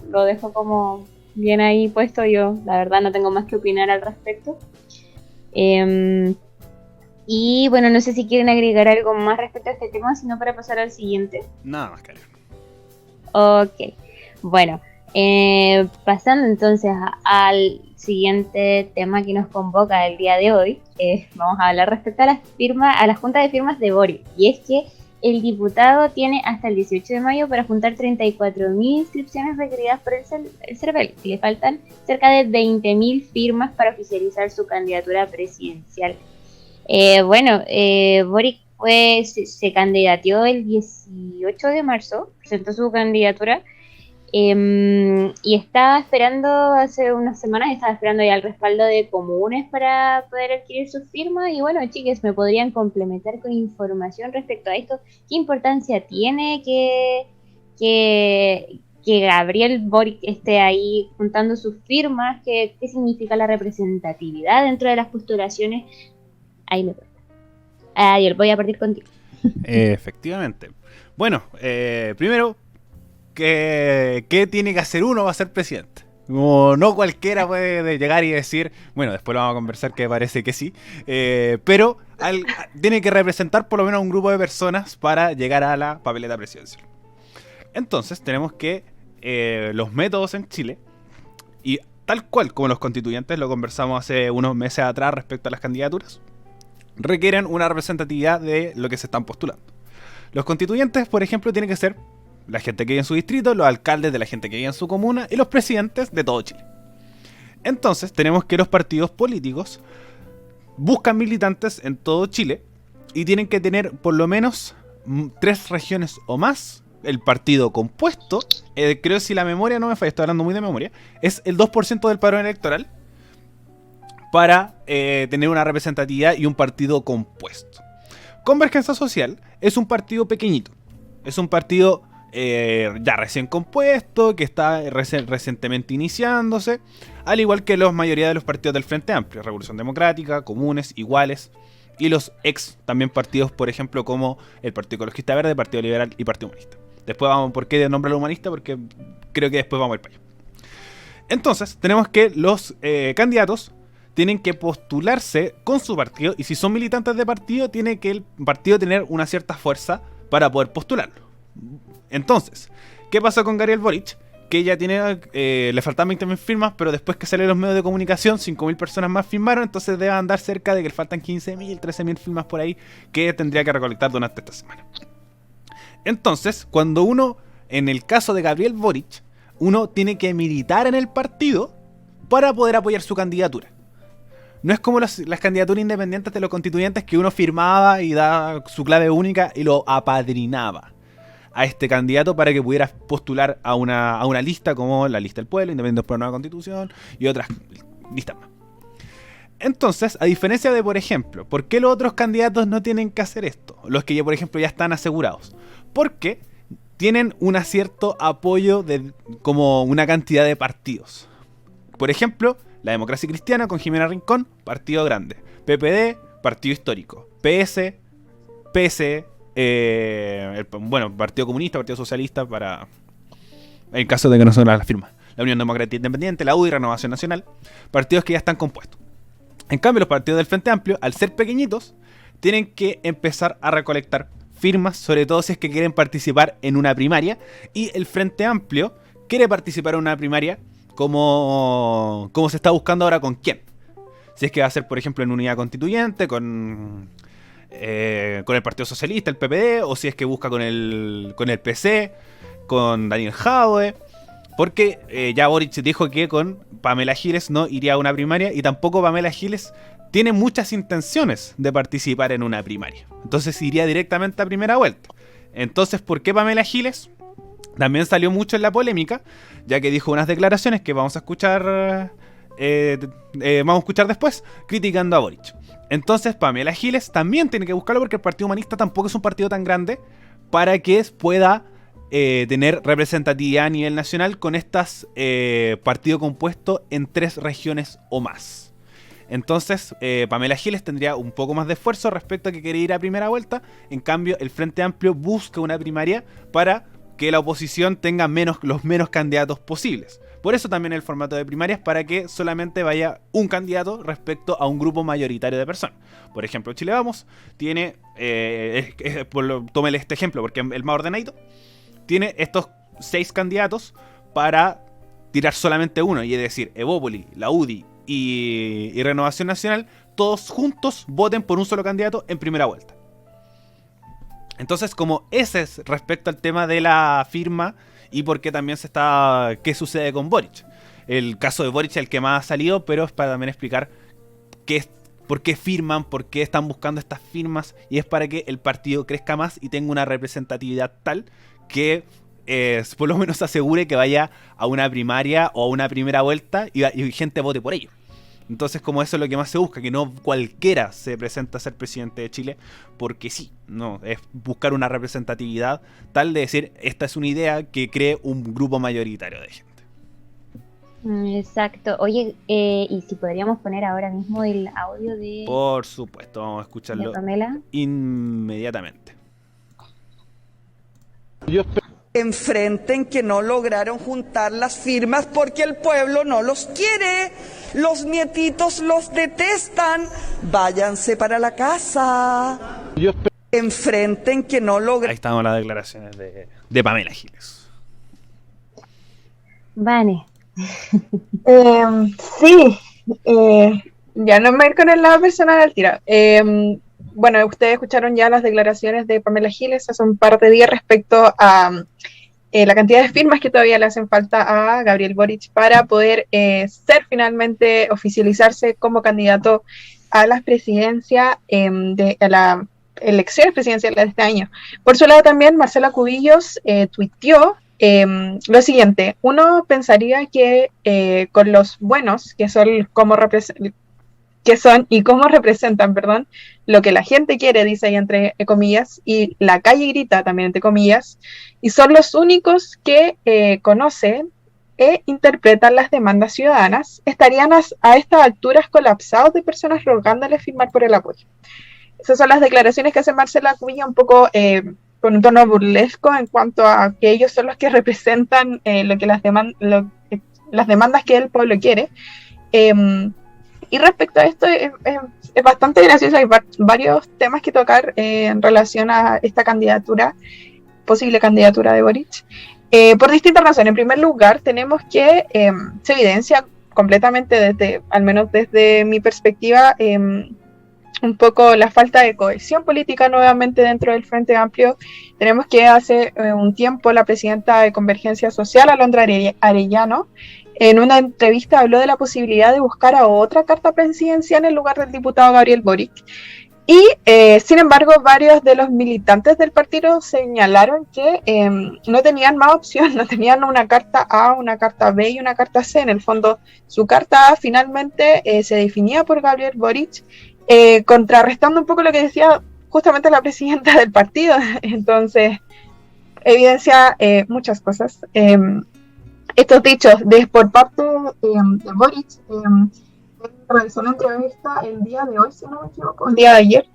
lo dejó como bien ahí puesto. Yo, la verdad, no tengo más que opinar al respecto. Y bueno, no sé si quieren agregar algo más respecto a este tema, sino para pasar al siguiente. Nada más, Karen. Ok, bueno. Pasando entonces al siguiente tema que nos convoca el día de hoy, vamos a hablar respecto a a la junta de firmas de Boric. Y es que el diputado tiene hasta el 18 de mayo para juntar 34.000 inscripciones requeridas por el CERVEL. Y le faltan cerca de 20.000 firmas para oficializar su candidatura presidencial. Boric se candidateó el 18 de marzo, presentó su candidatura. Y estaba esperando, hace unas semanas, estaba esperando ya el respaldo de comunes para poder adquirir sus firmas. Y bueno, chicas, me podrían complementar con información respecto a esto. ¿Qué importancia tiene que Gabriel Boric esté ahí juntando sus firmas? ¿Qué significa la representatividad dentro de las postulaciones? Ahí me toca. Ariel, voy a partir contigo. Efectivamente. Bueno, primero, ¿qué tiene que hacer uno para ser presidente? Como no cualquiera puede llegar y decir, bueno, después lo vamos a conversar, que parece que sí, pero tiene que representar por lo menos un grupo de personas para llegar a la papeleta presidencial. Entonces tenemos que los métodos en Chile, y tal cual como los constituyentes, lo conversamos hace unos meses atrás respecto a las candidaturas, requieren una representatividad de lo que se están postulando. Los constituyentes, por ejemplo, tienen que ser la gente que vive en su distrito, los alcaldes de la gente que vive en su comuna y los presidentes de todo Chile. Entonces tenemos que los partidos políticos buscan militantes en todo Chile y tienen que tener por lo menos 3 regiones o más. El partido compuesto, creo, si la memoria no me falla, estoy hablando muy de memoria, es el 2% del padrón electoral para tener una representatividad y un partido compuesto. Convergencia Social es un partido pequeñito, es un partido ya recién compuesto, que está recientemente iniciándose, al igual que la mayoría de los partidos del Frente Amplio, Revolución Democrática, Comunes, Iguales, y los ex también partidos, por ejemplo, como el Partido Ecologista Verde, Partido Liberal y Partido Humanista. Después vamos, ¿por qué nombrarlo humanista? Porque creo que después vamos a ir para allá. Entonces, tenemos que los candidatos tienen que postularse con su partido, y si son militantes de partido, tiene que el partido tener una cierta fuerza para poder postularlo. Entonces, ¿qué pasó con Gabriel Boric? Que ella tiene, le faltaban 20.000 firmas, pero después que salieron los medios de comunicación, 5.000 personas más firmaron, entonces debe andar cerca de que le faltan 15.000, 13.000 firmas por ahí que tendría que recolectar durante esta semana. Entonces, cuando uno, en el caso de Gabriel Boric, uno tiene que militar en el partido para poder apoyar su candidatura. No es como las candidaturas independientes de los constituyentes, que uno firmaba y daba su clave única y lo apadrinaba a este candidato para que pudiera postular a una lista como la lista del pueblo, Independientes por una Nueva Constitución y otras listas más. Entonces, a diferencia de, por ejemplo, ¿por qué los otros candidatos no tienen que hacer esto? Los que ya, por ejemplo, ya están asegurados. Porque tienen un cierto apoyo de como una cantidad de partidos. Por ejemplo, la Democracia Cristiana con Jimena Rincón, partido grande. PPD, partido histórico. PS, Partido Comunista, Partido Socialista, para el caso de que no son las firmas. La Unión Democrática Independiente, la UDI, Renovación Nacional, partidos que ya están compuestos. En cambio, los partidos del Frente Amplio, al ser pequeñitos, tienen que empezar a recolectar firmas, sobre todo si es que quieren participar en una primaria, y el Frente Amplio quiere participar en una primaria como se está buscando ahora con quién. Si es que va a ser, por ejemplo, en unidad constituyente, con el Partido Socialista, el PPD, o si es que busca con el PC, con Daniel Jadwe, porque ya Boric dijo que con Pamela Giles no iría a una primaria, y tampoco Pamela Giles tiene muchas intenciones de participar en una primaria, entonces iría directamente a primera vuelta. Entonces, ¿por qué Pamela Giles? también salió mucho en la polémica, ya que dijo unas declaraciones que vamos a escuchar después, criticando a Boric. Entonces Pamela Giles también tiene que buscarlo, porque el Partido Humanista tampoco es un partido tan grande para que pueda tener representatividad a nivel nacional con estas partido compuesto en 3 regiones o más. Entonces Pamela Giles tendría un poco más de esfuerzo respecto a que quiere ir a primera vuelta. En cambio, el Frente Amplio busca una primaria para que la oposición tenga los menos candidatos posibles. Por eso también el formato de primarias, para que solamente vaya un candidato respecto a un grupo mayoritario de personas. Por ejemplo, Chile Vamos tiene, tómele este ejemplo porque el más ordenadito, tiene estos 6 candidatos para tirar solamente uno, y es decir, Evópoli, la UDI y Renovación Nacional, todos juntos voten por un solo candidato en primera vuelta. Entonces, como ese es respecto al tema de la firma y por qué también qué sucede con Boric. El caso de Boric es el que más ha salido, pero es para también explicar por qué firman, por qué están buscando estas firmas, y es para que el partido crezca más y tenga una representatividad tal que por lo menos asegure que vaya a una primaria o a una primera vuelta y gente vote por ello. Entonces, como eso es lo que más se busca, que no cualquiera se presenta a ser presidente de Chile, porque sí, no, es buscar una representatividad tal de decir, esta es una idea que cree un grupo mayoritario de gente. Exacto. Oye, ¿y si podríamos poner ahora mismo el audio de... Por supuesto, vamos a escucharlo Pamela inmediatamente. Enfrenten que no lograron juntar las firmas porque el pueblo no los quiere. Los nietitos los detestan. Váyanse para la casa. Enfrenten que no lograron. Ahí estamos las declaraciones de Pamela Giles. Vane. Sí, ya no me voy con el lado personal al tiro. Bueno, ustedes escucharon ya las declaraciones de Pamela Giles hace un par de días respecto a la cantidad de firmas que todavía le hacen falta a Gabriel Boric para poder finalmente oficializarse como candidato a las presidencias, a las elecciones presidenciales de este año. Por su lado también Marcela Cubillos tuiteó lo siguiente: uno pensaría que con los buenos, que son y cómo representan, lo que la gente quiere, dice ahí entre comillas, y la calle grita también entre comillas, y son los únicos que conocen e interpretan las demandas ciudadanas, estarían a estas alturas colapsados de personas rogándoles firmar por el apoyo. Esas son las declaraciones que hace Marcela Cubillos, un poco con un tono burlesco en cuanto a que ellos son los que representan las demandas que el pueblo quiere. Y respecto a esto, es bastante gracioso. Hay varios temas que tocar en relación a esta posible candidatura de Boric, por distintas razones. En primer lugar, tenemos que se evidencia completamente, al menos desde mi perspectiva, un poco la falta de cohesión política nuevamente dentro del Frente Amplio. Tenemos que hace un tiempo la presidenta de Convergencia Social, Alondra Arellano, en una entrevista habló de la posibilidad de buscar a otra carta presidencial en lugar del diputado Gabriel Boric. Y, sin embargo, varios de los militantes del partido señalaron que no tenían más opción, no tenían una carta A, una carta B y una carta C. En el fondo, su carta A finalmente se definía por Gabriel Boric, contrarrestando un poco lo que decía justamente la presidenta del partido. Entonces, evidencia muchas cosas. Estos dichos por parte de Boric, realizó una entrevista el día de hoy, si no me equivoco, el día de ayer,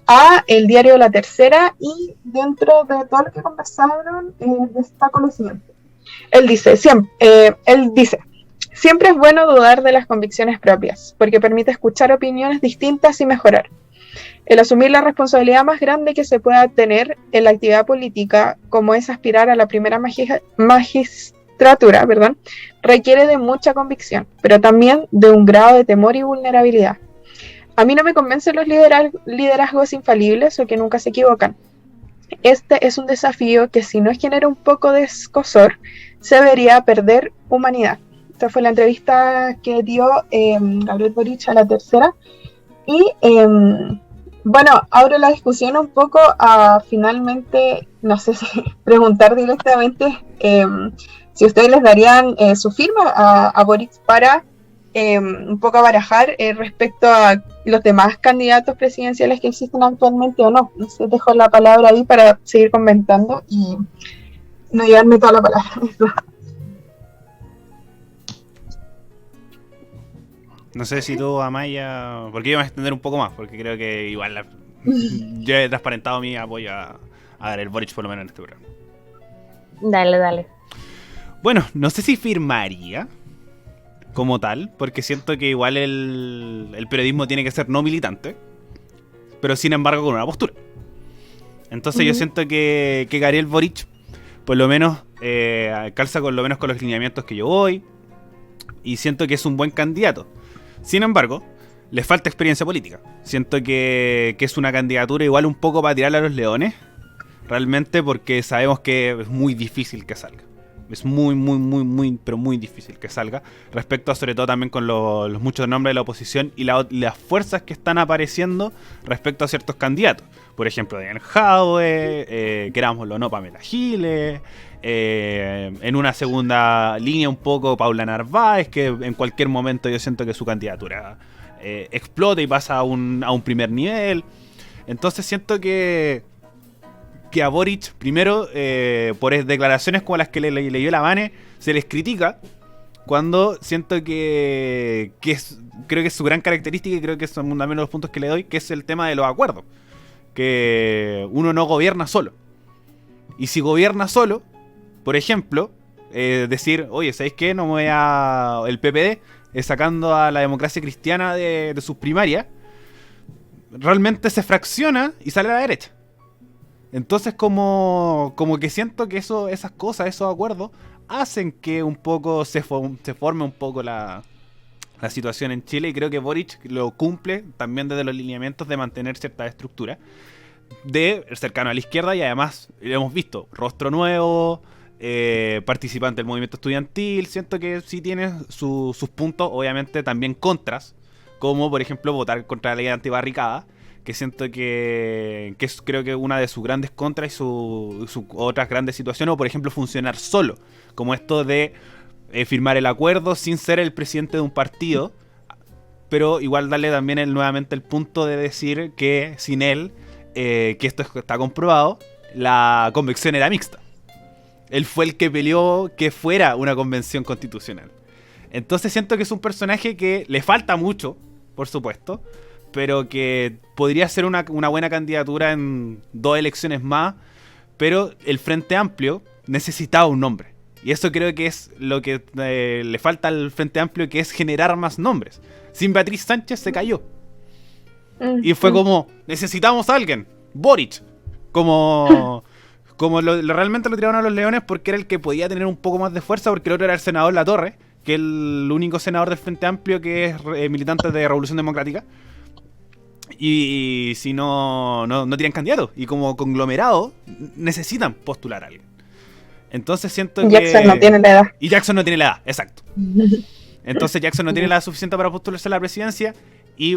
a el diario La Tercera, y dentro de todo lo que conversaron destaco lo siguiente. Él dice, siempre es bueno dudar de las convicciones propias, porque permite escuchar opiniones distintas y mejorar. El asumir la responsabilidad más grande que se pueda tener en la actividad política, como es aspirar a la primera magistratura, requiere de mucha convicción, pero también de un grado de temor y vulnerabilidad. A mí no me convencen los liderazgos infalibles o que nunca se equivocan. Este es un desafío que, si no genera un poco de escozor, se debería perder humanidad. Esta fue la entrevista que dio Gabriel Boric a La Tercera. Y Bueno, abro la discusión un poco a finalmente, no sé si preguntar directamente si ustedes les darían su firma a Boric para un poco barajar respecto a los demás candidatos presidenciales que existen actualmente o no. No sé, dejo la palabra ahí para seguir comentando y no llevarme toda la palabra. No sé si tú, Amaya, porque yo me voy a extender un poco más, porque creo que igual yo he transparentado mi apoyo a dar el Boric por lo menos en este programa. Dale. Bueno, no sé si firmaría como tal, porque siento que igual el periodismo tiene que ser no militante, pero sin embargo con una postura. Entonces yo siento que Gabriel Boric, por lo menos, calza con lo menos con los lineamientos que yo voy, y siento que es un buen candidato. Sin embargo, le falta experiencia política. Siento que es una candidatura igual un poco para tirarle a los leones, realmente, porque sabemos que es muy difícil que salga. Es muy, pero muy difícil que salga. Respecto a, sobre todo, también con los muchos nombres de la oposición y las fuerzas que están apareciendo respecto a ciertos candidatos. Por ejemplo, Daniel Jadwe, querámoslo o no, Pamela Giles. En una segunda línea un poco Paula Narváez, que en cualquier momento yo siento que su candidatura explota y pasa a un primer nivel. Entonces siento que a Boric, primero, por declaraciones como las que le leyó la Vane, se les critica, cuando siento que creo que es su gran característica, y creo que son también los puntos que le doy, que es el tema de los acuerdos. Que uno no gobierna solo. Y si gobierna solo, por ejemplo, decir, oye, ¿sabéis qué? No me voy a... El PPD, sacando a la democracia cristiana de sus primarias, realmente se fracciona y sale a la derecha. Entonces como que siento que esas cosas, esos acuerdos, hacen que un poco se forme un poco la situación en Chile, y creo que Boric lo cumple también desde los lineamientos de mantener cierta estructura, de cercano a la izquierda, y además hemos visto rostro nuevo, participante del movimiento estudiantil. Siento que sí tiene sus puntos, obviamente también contras, como por ejemplo votar contra la ley antibarricada, que siento que es, creo que una de sus grandes contras y sus otras grandes situaciones, o por ejemplo funcionar solo, como esto de firmar el acuerdo sin ser el presidente de un partido, pero igual darle también nuevamente el punto de decir que sin él, que esto está comprobado, la convención era mixta. Él fue el que peleó que fuera una convención constitucional. Entonces siento que es un personaje que le falta mucho, por supuesto, pero que podría ser una buena candidatura en 2 elecciones más, pero el Frente Amplio necesitaba un nombre. Y eso creo que es lo que le falta al Frente Amplio, que es generar más nombres. Sin Beatriz Sánchez se cayó. Y fue como, necesitamos a alguien. Boric. Como realmente lo tiraron a los leones porque era el que podía tener un poco más de fuerza, porque el otro era el senador Latorre, que es el único senador del Frente Amplio que es militante de Revolución Democrática. Y si no tienen candidatos. Y como conglomerado necesitan postular a alguien. Entonces siento que... Jackson no tiene la edad. Y Jackson no tiene la edad, exacto. Entonces Jackson no tiene la edad suficiente para postularse a la presidencia. Y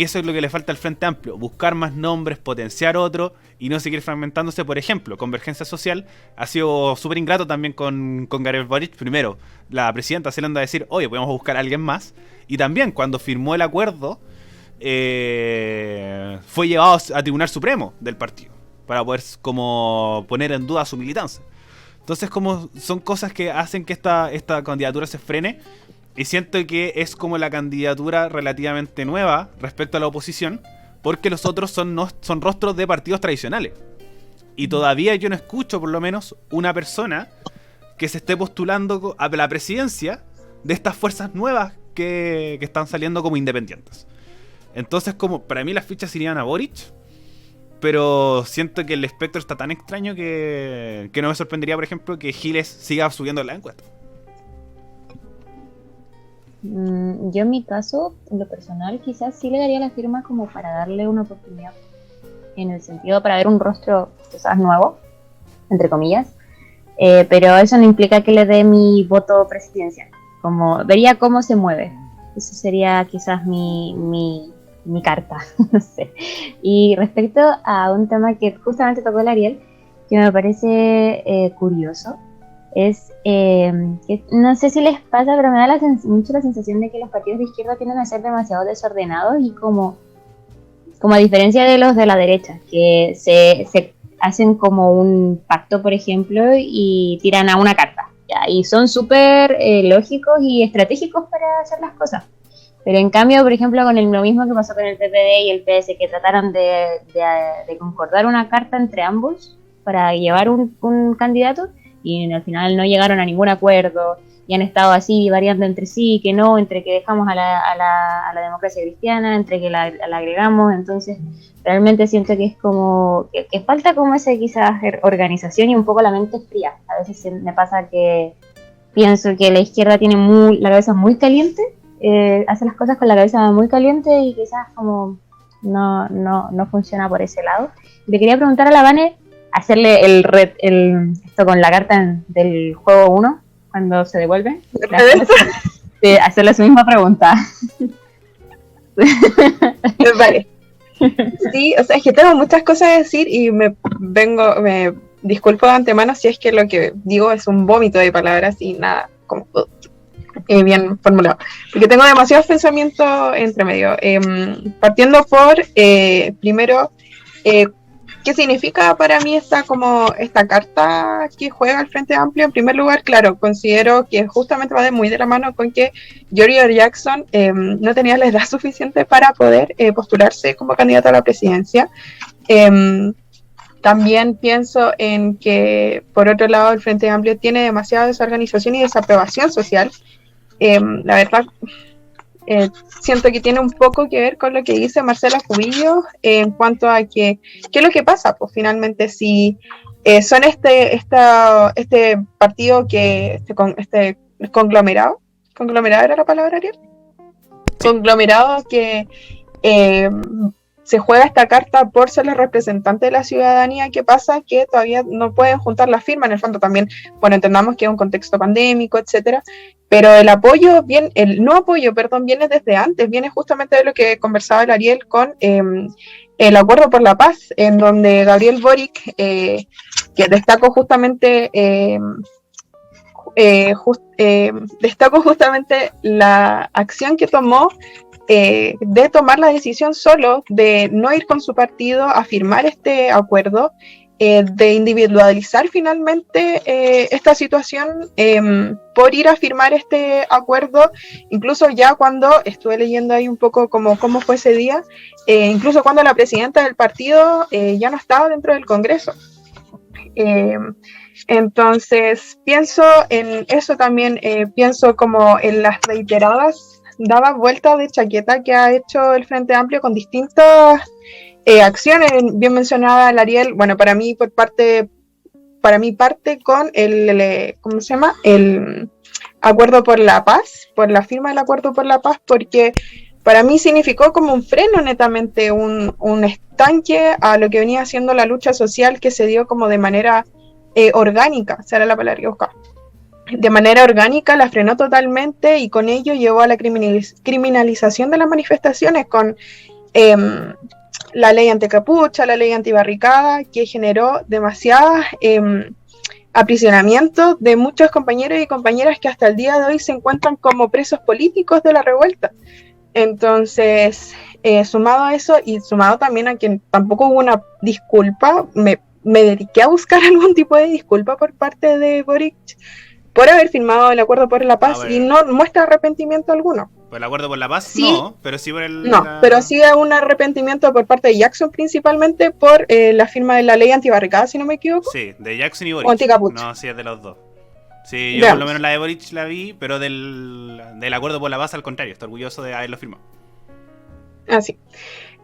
eso es lo que le falta al Frente Amplio. Buscar más nombres, potenciar otro y no seguir fragmentándose. Por ejemplo, Convergencia Social ha sido súper ingrato también con Gabriel Boric. Primero, la presidenta se le anda a decir, oye, podemos buscar a alguien más. Y también cuando firmó el acuerdo, fue llevado a Tribunal Supremo del partido para poder como poner en duda su militancia. Entonces como son cosas que hacen que esta candidatura se frene, y siento que es como la candidatura relativamente nueva respecto a la oposición, porque los otros son rostros de partidos tradicionales, y todavía yo no escucho por lo menos una persona que se esté postulando a la presidencia de estas fuerzas nuevas que están saliendo como independientes. Entonces, como para mí las fichas irían a Boric, pero siento que el espectro está tan extraño que no me sorprendería, por ejemplo, que Giles siga subiendo la encuesta. Yo en mi caso, en lo personal, quizás sí le daría la firma como para darle una oportunidad, en el sentido para ver un rostro quizás nuevo, entre comillas, pero eso no implica que le dé mi voto presidencial, como vería cómo se mueve. Eso sería quizás mi mi carta, no sé. Y respecto a un tema que justamente tocó el Ariel, que me parece curioso, es que no sé si les pasa, pero me da mucho la sensación de que los partidos de izquierda tienden a ser demasiado desordenados y como a diferencia de los de la derecha, que se hacen como un pacto, por ejemplo, y tiran a una carta, ¿ya? Y son súper lógicos y estratégicos para hacer las cosas. Pero en cambio, por ejemplo, con lo mismo que pasó con el PPD y el PS, que trataron de concordar una carta entre ambos para llevar un candidato, y al final no llegaron a ningún acuerdo, y han estado así variando entre sí, que no, entre que dejamos a la democracia cristiana, entre que la agregamos. Entonces realmente siento que es como que falta como esa quizás organización y un poco la mente fría. A veces me pasa que pienso que la izquierda tiene la cabeza muy caliente, hace las cosas con la cabeza muy caliente y quizás como no funciona por ese lado. Le quería preguntar a la Vane, hacerle esto con la carta del juego 1 cuando se devuelve, hacerle su misma pregunta. Vale. Sí, o sea, es que tengo muchas cosas a decir y me disculpo de antemano si es que lo que digo es un vómito de palabras y nada, como bien formulado, porque tengo demasiados pensamientos entre medio. Partiendo por, primero, ¿qué significa para mí esta carta que juega el Frente Amplio? En primer lugar, claro, considero que justamente va muy de la mano con que George Jackson no tenía la edad suficiente para poder postularse como candidato a la presidencia. También pienso en que, por otro lado, el Frente Amplio tiene demasiada desorganización y desaprobación social. La verdad, siento que tiene un poco que ver con lo que dice Marcela Cubillo en cuanto a qué es lo que pasa, pues finalmente si son este partido que este conglomerado era la palabra, Ariel, conglomerado que se juega esta carta por ser los representantes de la ciudadanía. ¿Qué pasa? Que todavía no pueden juntar la firma. En el fondo también, bueno, entendamos que es un contexto pandémico, etcétera, pero el no apoyo, viene desde antes, viene justamente de lo que conversaba el Ariel con el Acuerdo por la Paz, en donde Gabriel Boric, que destacó justamente la acción que tomó de tomar la decisión solo de no ir con su partido a firmar este acuerdo, de individualizar finalmente esta situación por ir a firmar este acuerdo, incluso ya cuando estuve leyendo ahí un poco cómo fue ese día, incluso cuando la presidenta del partido ya no estaba dentro del Congreso. Entonces pienso en eso también, pienso como en las reiteradas daba vueltas de chaqueta que ha hecho el Frente Amplio con distintas acciones. Bien mencionaba el Ariel, bueno, para mí parte con ¿cómo se llama? El Acuerdo por la Paz, por la firma del Acuerdo por la Paz, porque para mí significó como un freno netamente, un estanque a lo que venía siendo la lucha social que se dio como de manera orgánica, esa era la palabra que buscaba. De manera orgánica la frenó totalmente y con ello llevó a la criminalización de las manifestaciones con la ley anticapucha, la ley antibarricada, que generó demasiadas aprisionamientos de muchos compañeros y compañeras que hasta el día de hoy se encuentran como presos políticos de la revuelta. Entonces, sumado a eso y sumado también a que tampoco hubo una disculpa, me dediqué a buscar algún tipo de disculpa por parte de Boric por haber firmado el Acuerdo por la Paz y no muestra arrepentimiento alguno. Por el Acuerdo por la Paz, sí, no, pero sí por pero sí hay un arrepentimiento por parte de Jackson, principalmente por la firma de la ley antibarricada, si no me equivoco. Sí, de Jackson y Boric. O anticapucha. No, sí, es de los dos. Sí, yo por lo menos la de Boric la vi, pero del Acuerdo por la Paz al contrario, estoy orgulloso de haberlo firmado. Así.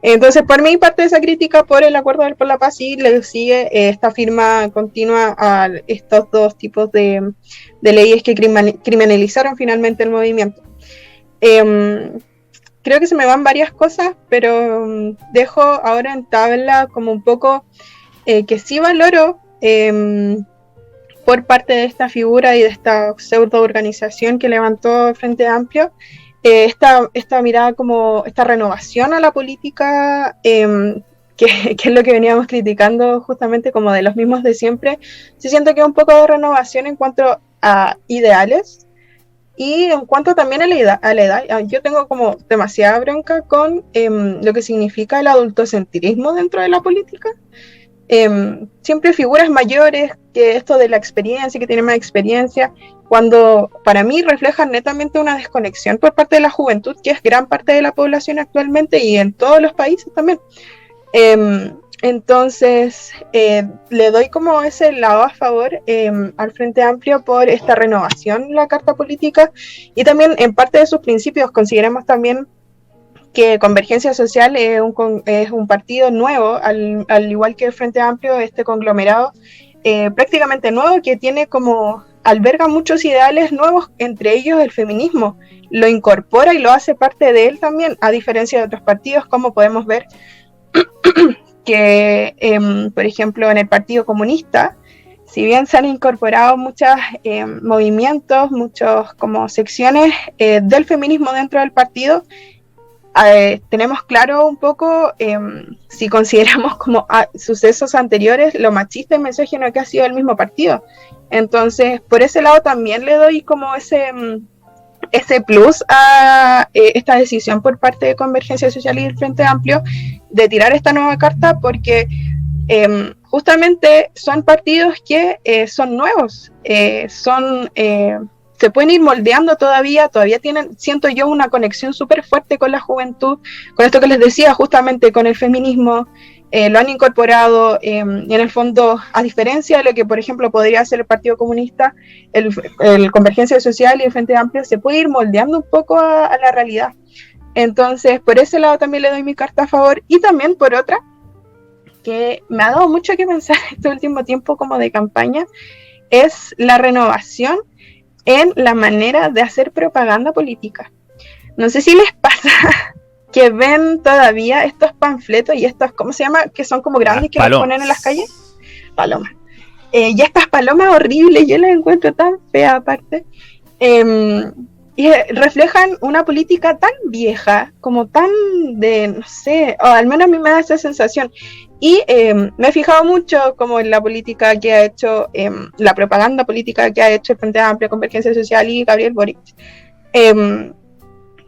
Entonces, por mí, parte de esa crítica por el Acuerdo por la Paz sí le sigue esta firma continua a estos dos tipos de leyes que criminalizaron finalmente el movimiento. Creo que se me van varias cosas, pero dejo ahora en tabla como un poco que sí valoro por parte de esta figura y de esta pseudo organización que levantó el Frente Amplio, esta mirada como esta renovación a la política, que es lo que veníamos criticando justamente como de los mismos de siempre. Sí siento que es un poco de renovación en cuanto a ideales y en cuanto también a la edad. Yo tengo como demasiada bronca con lo que significa el adultocentrismo dentro de la política. Siempre figuras mayores que esto de la experiencia, que tienen más experiencia, cuando para mí reflejan netamente una desconexión por parte de la juventud, que es gran parte de la población actualmente y en todos los países también. Entonces, le doy como ese lado a favor al Frente Amplio por esta renovación en la carta política y también en parte de sus principios. Consideremos también que Convergencia Social es un partido nuevo, al igual que el Frente Amplio, este conglomerado prácticamente nuevo que tiene como alberga muchos ideales nuevos, entre ellos el feminismo, lo incorpora y lo hace parte de él también, a diferencia de otros partidos, como podemos ver que, por ejemplo, en el Partido Comunista, si bien se han incorporado muchos movimientos, muchas como secciones del feminismo dentro del partido, tenemos claro un poco, si consideramos como sucesos anteriores, lo machista y misógino que ha sido el mismo partido. Entonces, por ese lado también le doy como ese plus a esta decisión por parte de Convergencia Social y el Frente Amplio de tirar esta nueva carta, porque justamente son partidos que son nuevos, se pueden ir moldeando todavía tienen, siento yo, una conexión súper fuerte con la juventud, con esto que les decía, justamente con el feminismo, lo han incorporado y en el fondo, a diferencia de lo que, por ejemplo, podría hacer el Partido Comunista, el Convergencia Social y el Frente Amplio se puede ir moldeando un poco a la realidad. Entonces, por ese lado también le doy mi carta a favor, y también por otra, que me ha dado mucho que pensar este último tiempo como de campaña, es la renovación en la manera de hacer propaganda política. No sé si les pasa que ven todavía estos panfletos y estos, ¿cómo se llama? Que son como grandes, que los ponen en las calles. Palomas. Y estas palomas horribles, yo las encuentro tan feas aparte. Y reflejan una política tan vieja, como tan de, no sé, o al menos a mí me da esa sensación. Y me he fijado mucho como en la política que ha hecho, la propaganda política que ha hecho el Frente Amplio, Convergencia Social y Gabriel Boric,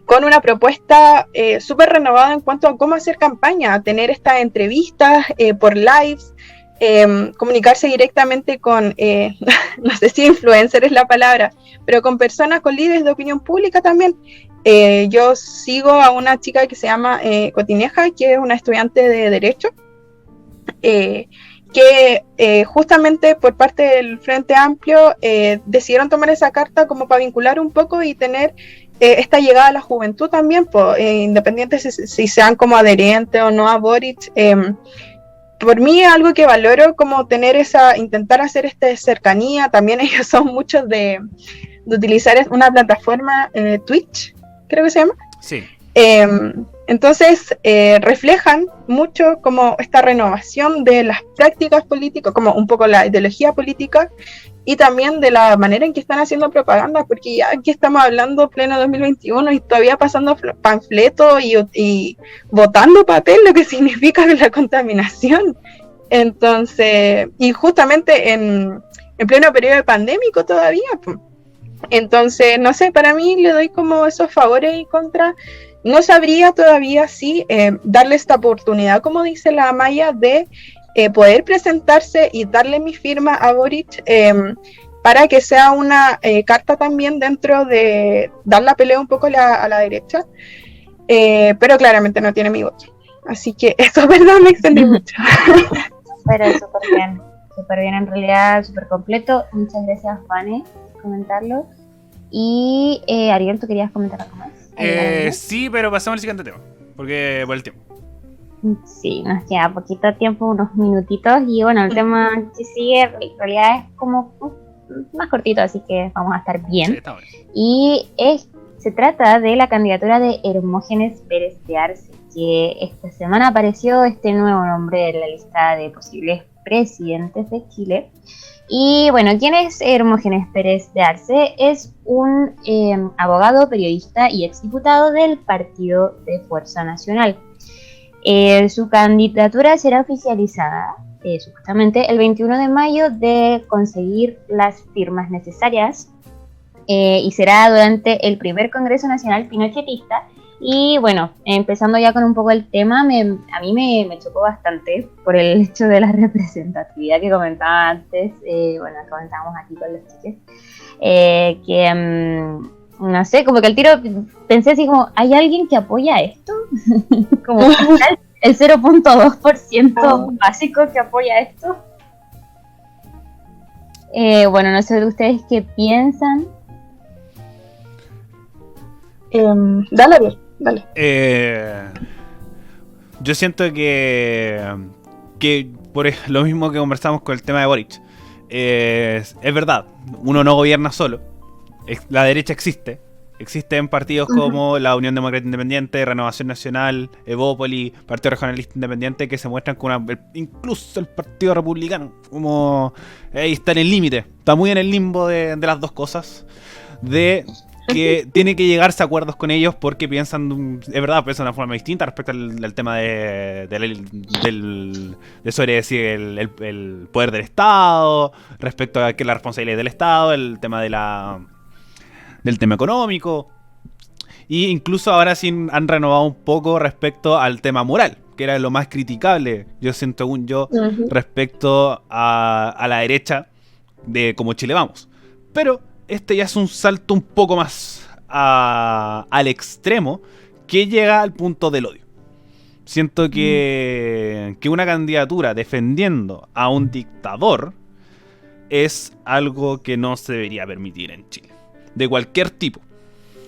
con una propuesta súper renovada en cuanto a cómo hacer campaña, tener estas entrevistas por lives, comunicarse directamente con, no sé si influencer es la palabra, pero con personas, con líderes de opinión pública también. Yo sigo a una chica que se llama Cotineja, que es una estudiante de Derecho, que justamente por parte del Frente Amplio decidieron tomar esa carta como para vincular un poco y tener esta llegada a la juventud también, independiente si sean como adherentes o no a Boric. Por mí es algo que valoro, como intentar hacer esta cercanía. También ellos son muchos de utilizar una plataforma, Twitch, creo que se llama. Sí. Entonces reflejan mucho como esta renovación de las prácticas políticas, como un poco la ideología política, y también de la manera en que están haciendo propaganda, porque ya aquí estamos hablando pleno 2021 y todavía pasando panfletos y botando papel, lo que significa la contaminación. Entonces, y justamente en pleno periodo pandémico todavía. Entonces, no sé, para mí le doy como esos favores y contras. No sabría todavía si darle esta oportunidad, como dice la Maya, de poder presentarse y darle mi firma a Boric para que sea una carta también dentro de dar la pelea un poco a la derecha, pero claramente no tiene mi voto. Así que eso, perdón, me extendí mucho. Pero súper bien en realidad, súper completo. Muchas gracias, Vane, por comentarlo. Y Ariel, ¿tú querías comentar algo más? Sí, pero pasamos al siguiente tema, porque por el tiempo. Sí, nos queda poquito tiempo, unos minutitos, y bueno, el tema que sigue en realidad es como más cortito, así que vamos a estar bien. Sí, está bien. Y se trata de la candidatura de Hermógenes Pérez de Arce, que esta semana apareció este nuevo nombre en la lista de posibles presidentes de Chile. Y bueno, ¿quién es Hermógenes Pérez de Arce? Es un abogado, periodista y exdiputado del Partido de Fuerza Nacional. Su candidatura será oficializada supuestamente el 21 de mayo de conseguir las firmas necesarias y será durante el primer Congreso Nacional Pinochetista. Y bueno, empezando ya con un poco el tema, a mí me chocó bastante por el hecho de la representatividad que comentaba antes, bueno, comentábamos aquí con los chiques, no sé, como que al tiro pensé así como, ¿hay alguien que apoya esto? Como el 0.2% básico que apoya esto. Bueno, no sé ustedes qué piensan. Dale. Yo siento que por lo mismo que conversamos con el tema de Boric, es verdad, uno no gobierna solo, la derecha existe en partidos como la Unión Democrática Independiente, Renovación Nacional, Evópoli, Partido Regionalista Independiente, que se muestran como incluso el Partido Republicano, como ahí está en el límite, está muy en el limbo de las dos cosas, de que tiene que llegarse a acuerdos con ellos porque piensan, es verdad, piensan de una forma distinta respecto al tema de sobre decir el poder del Estado, respecto a que la responsabilidad del Estado, el tema del tema económico, y incluso ahora sí han renovado un poco respecto al tema moral, que era lo más criticable, yo siento, según yo, respecto a la derecha de como Chile Vamos. Pero este ya es un salto un poco más al extremo, que llega al punto del odio. Siento que una candidatura defendiendo a un dictador es algo que no se debería permitir en Chile, de cualquier tipo.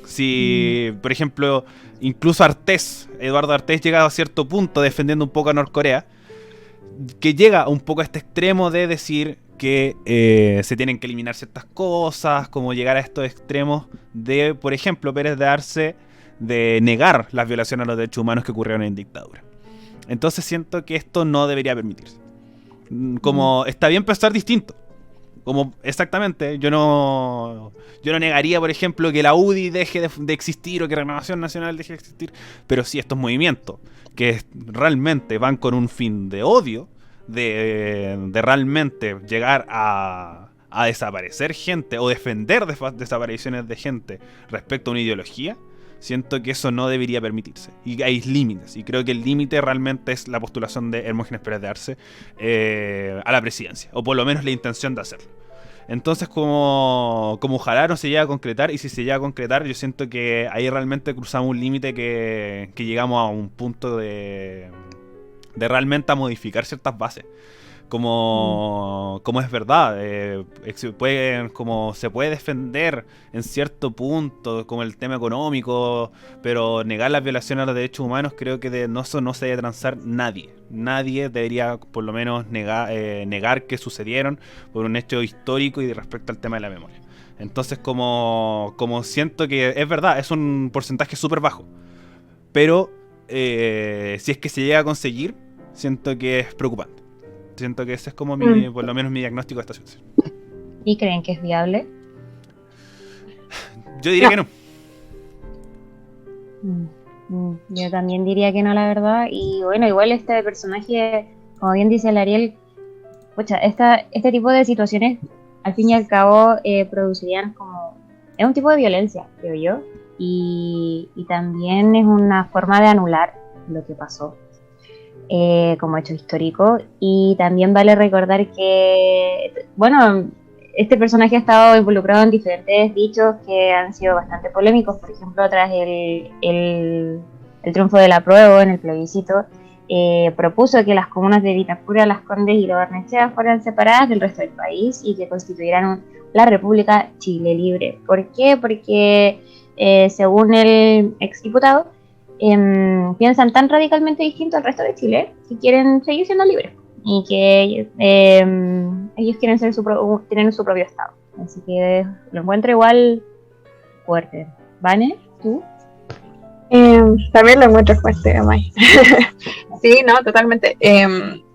Si, por ejemplo, incluso Eduardo Artés llega a cierto punto defendiendo un poco a Norcorea, que llega un poco a este extremo de decir que se tienen que eliminar ciertas cosas, como llegar a estos extremos de, por ejemplo, Pérez de Arce, de negar las violaciones a los derechos humanos que ocurrieron en dictadura. Entonces siento que esto no debería permitirse. Como está bien pensar distinto. Como exactamente, yo no negaría, por ejemplo, que la UDI deje de existir o que Renovación Nacional deje de existir, pero sí estos movimientos que realmente van con un fin de odio, de realmente llegar a desaparecer gente o defender desapariciones de gente respecto a una ideología, siento que eso no debería permitirse. Y hay límites, y creo que el límite realmente es la postulación de Hermógenes Pérez de Arce a la presidencia, o por lo menos la intención de hacerlo. Entonces, como ojalá no se llegue a concretar, y si se llega a concretar, yo siento que ahí realmente cruzamos un límite que llegamos a un punto de realmente a modificar ciertas bases. Como es verdad, como se puede defender en cierto punto, como el tema económico, pero negar las violaciones a los derechos humanos, creo que eso no se debe transar nadie. Nadie debería, por lo menos, negar que sucedieron por un hecho histórico y respecto al tema de la memoria. Entonces, como siento que es verdad, es un porcentaje súper bajo, pero si es que se llega a conseguir, siento que es preocupante. Siento que ese es como por lo menos mi diagnóstico de esta situación. ¿Y creen que es viable? Yo diría que no. Yo también diría que no, la verdad. Y bueno, igual este personaje, como bien dice el Ariel, pucha, este tipo de situaciones, al fin y al cabo, producirían como... Es un tipo de violencia, creo yo. Y también es una forma de anular lo que pasó. Como hecho histórico. Y también vale recordar que, bueno, este personaje ha estado involucrado en diferentes dichos que han sido bastante polémicos. Por ejemplo, tras el triunfo del apruebo en el plebiscito, propuso que las comunas de Vitacura, Las Condes y Lo Barnechea fueran separadas del resto del país y que constituyeran la República Chile Libre. ¿Por qué? Porque según el exdiputado, piensan tan radicalmente distinto al resto de Chile que quieren seguir siendo libres y que ellos quieren ser tienen su propio estado. Así que lo encuentro igual fuerte. ¿Vane? ¿Tú? También lo encuentro fuerte, May. Sí, no, totalmente.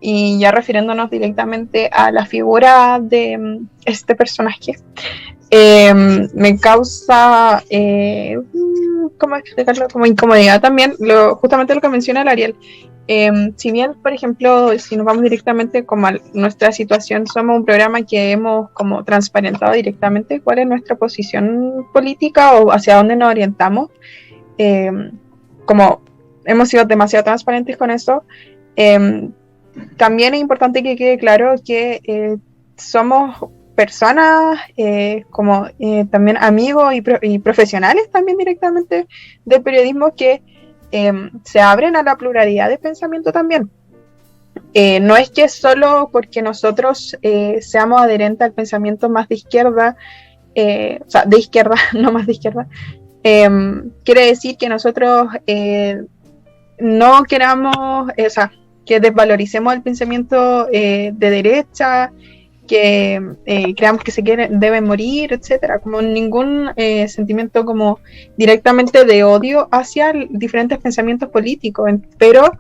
Y ya refiriéndonos directamente a la figura de este personaje, me causa, ¿cómo explicarlo? Como incomodidad también, justamente lo que menciona el Ariel. Si bien, por ejemplo, si nos vamos directamente como a nuestra situación, somos un programa que hemos como transparentado directamente cuál es nuestra posición política o hacia dónde nos orientamos, como hemos sido demasiado transparentes con eso, también es importante que quede claro que somos personas como también amigos y profesionales también directamente del periodismo que se abren a la pluralidad de pensamiento también. No es que solo porque nosotros seamos adherentes al pensamiento más de izquierda, o sea, de izquierda, no más de izquierda, quiere decir que nosotros no queramos, o sea, que desvaloricemos el pensamiento de derecha, que creamos que deben morir, etcétera, como ningún sentimiento como directamente de odio hacia diferentes pensamientos políticos, pero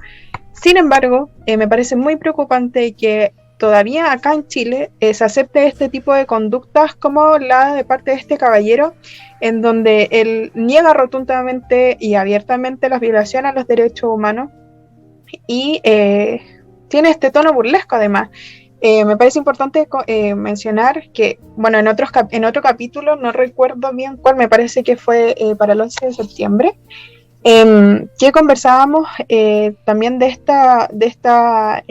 sin embargo me parece muy preocupante que todavía acá en Chile se acepte este tipo de conductas como la de parte de este caballero, en donde él niega rotundamente y abiertamente las violaciones a los derechos humanos y tiene este tono burlesco además. Me parece importante mencionar que, bueno, en otro capítulo, no recuerdo bien cuál, me parece que fue para el 11 de septiembre, que conversábamos también de esta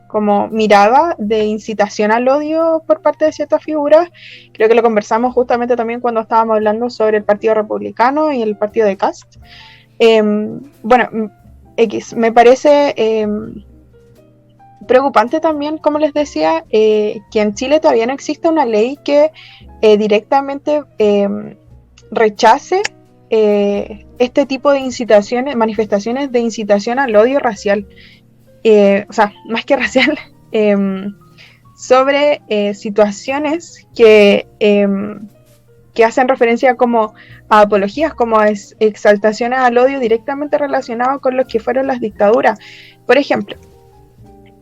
como mirada de incitación al odio por parte de ciertas figuras. Creo que lo conversamos justamente también cuando estábamos hablando sobre el Partido Republicano y el Partido de Kast. Bueno, me parece preocupante también, como les decía, que en Chile todavía no existe una ley que directamente rechace este tipo de incitaciones, manifestaciones de incitación al odio racial, o sea, más que racial, sobre situaciones que hacen referencia como a apologías, como a exaltaciones al odio directamente relacionadas con lo que fueron las dictaduras. Por ejemplo,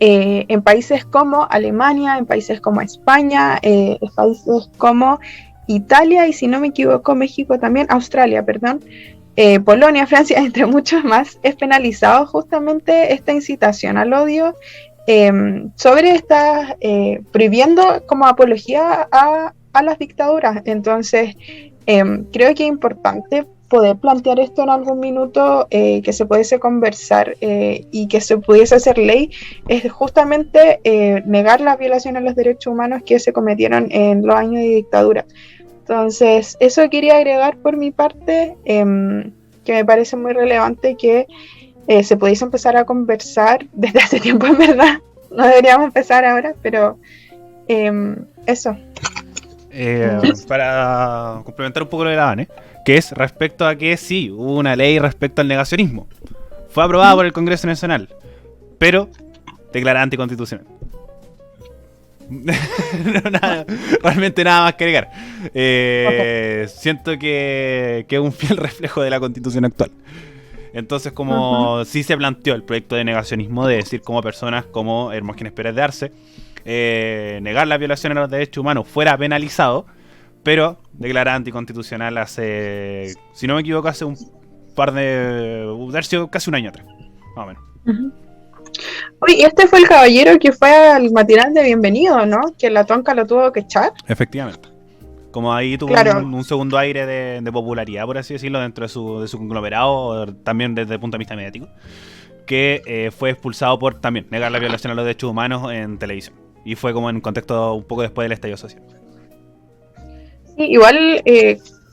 en países como Alemania, en países como España, en países como Italia y, si no me equivoco, México también, Australia, perdón, Polonia, Francia, entre muchos más, es penalizado justamente esta incitación al odio sobre estas, prohibiendo como apología a las dictaduras. Entonces, creo que es importante poder plantear esto en algún minuto, que se pudiese conversar y que se pudiese hacer ley, es justamente negar las violaciones a los derechos humanos que se cometieron en los años de dictadura. Entonces, eso quería agregar por mi parte, que me parece muy relevante que se pudiese empezar a conversar desde hace tiempo, en verdad. No deberíamos empezar ahora, pero eso. Para complementar un poco lo de la ANE, que es respecto a que sí, hubo una ley respecto al negacionismo. Fue aprobada por el Congreso Nacional, pero declarada anticonstitucional. Realmente nada más que agregar. Siento que es un fiel reflejo de la Constitución actual. Entonces, como sí se planteó el proyecto de negacionismo, de decir como personas como Hermógenes Pérez de Arce, negar la violación a los derechos humanos fuera penalizado, pero declarada anticonstitucional hace, si no me equivoco, hace un par de... casi un año atrás, más o menos. Uy, y este fue el caballero que fue al matinal de bienvenido, ¿no? Que la tonca lo tuvo que echar. Efectivamente. Como ahí tuvo un segundo aire de popularidad, por así decirlo, dentro de su conglomerado, también desde el punto de vista mediático, que fue expulsado por también negar la violación a los derechos humanos en televisión. Y fue como en un contexto un poco después del estallido social. Sí, igual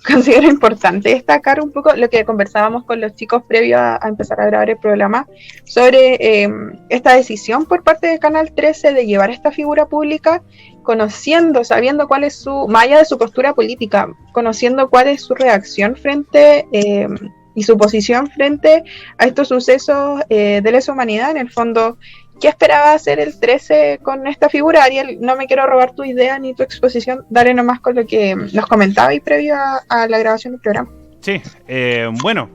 considero importante destacar un poco lo que conversábamos con los chicos previo a empezar a grabar el programa sobre esta decisión por parte de Canal 13 de llevar esta figura pública, conociendo, sabiendo cuál es su, más allá de su postura política, conociendo cuál es su reacción frente y su posición frente a estos sucesos de lesa humanidad. En el fondo, ¿qué esperaba hacer el 13 con esta figura? Ariel, no me quiero robar tu idea ni tu exposición, dale nomás con lo que nos comentaba y previo a la grabación del programa. Sí, bueno,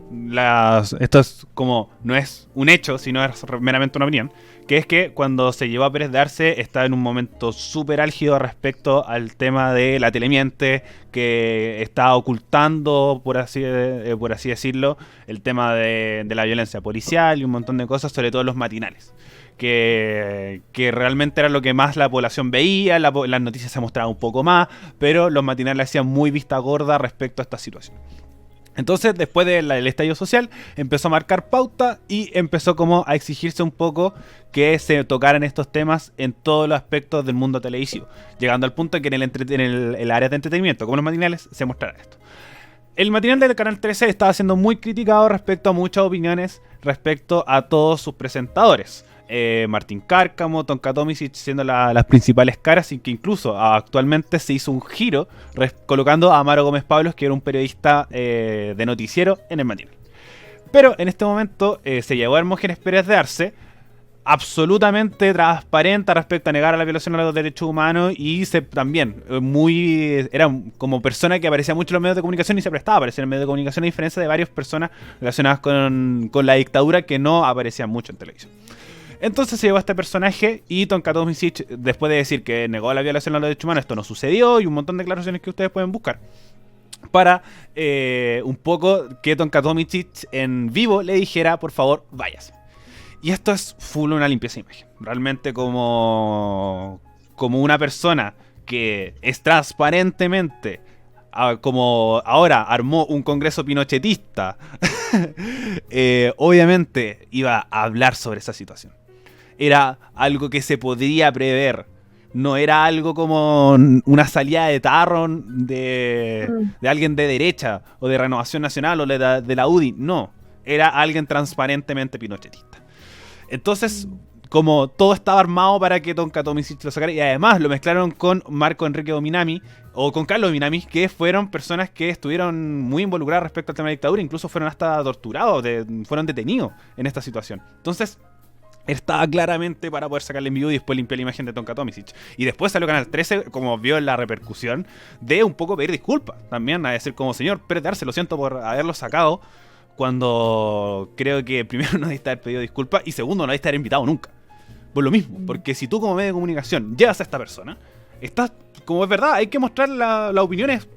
esto es como, no es un hecho, sino es meramente una opinión, que es que cuando se llevó a Pérez de Arce estaba en un momento súper álgido respecto al tema de la telemiente, que estaba ocultando, por así decirlo, el tema de la violencia policial y un montón de cosas, sobre todo en los matinales. Que realmente era lo que más la población veía, las noticias se mostraban un poco más, pero los matinales hacían muy vista gorda respecto a esta situación. Entonces, después del estallido social, empezó a marcar pauta y empezó como a exigirse un poco que se tocaran estos temas en todos los aspectos del mundo televisivo, llegando al punto de que en el área de entretenimiento, como los matinales, se mostrara esto. El matinal del Canal 13 estaba siendo muy criticado respecto a muchas opiniones respecto a todos sus presentadores. Martín Cárcamo, Tonka Tomisic siendo las principales caras, y que incluso actualmente se hizo un giro colocando a Amaro Gómez Pablos, que era un periodista de noticiero en el matinal. Pero en este momento se llevó a Hermógenes Pérez de Arce, absolutamente transparente respecto a negar a la violación a los derechos humanos, y también era como persona que aparecía mucho en los medios de comunicación y se prestaba a aparecer en medios de comunicación, a diferencia de varias personas relacionadas con la dictadura que no aparecían mucho en televisión. Entonces se llevó a este personaje y Tonka Tomisic, después de decir que negó la violación a los derechos humanos, esto no sucedió, y un montón de declaraciones que ustedes pueden buscar, para un poco que Tonka Tomisic en vivo le dijera, por favor, váyase. Y esto es full una limpieza de imagen. Realmente como una persona que es transparentemente, como ahora armó un congreso pinochetista, obviamente iba a hablar sobre esa situación. Era algo que se podría prever. No era algo como una salida de tarro de alguien de derecha o de Renovación Nacional o de la UDI. No, era alguien transparentemente pinochetista. Entonces, como todo estaba armado para que Tonka Tomisic lo sacara, y además lo mezclaron con Marco Enrique Dominami o con Carlos Dominami, que fueron personas que estuvieron muy involucradas respecto al tema de dictadura, incluso fueron hasta torturados, fueron detenidos en esta situación. Entonces, estaba claramente para poder sacarle en vivo y después limpiar la imagen de Tonka Tomisic. Y después salió Canal 13, como vio la repercusión, de un poco pedir disculpas. También a decir como, señor Pérez de Arce, lo siento por haberlo sacado, cuando creo que primero no debiste haber pedido disculpas y segundo no debiste haber invitado nunca. Por lo mismo, porque si tú como medio de comunicación llevas a esta persona, estás, como es verdad, hay que mostrar las opiniones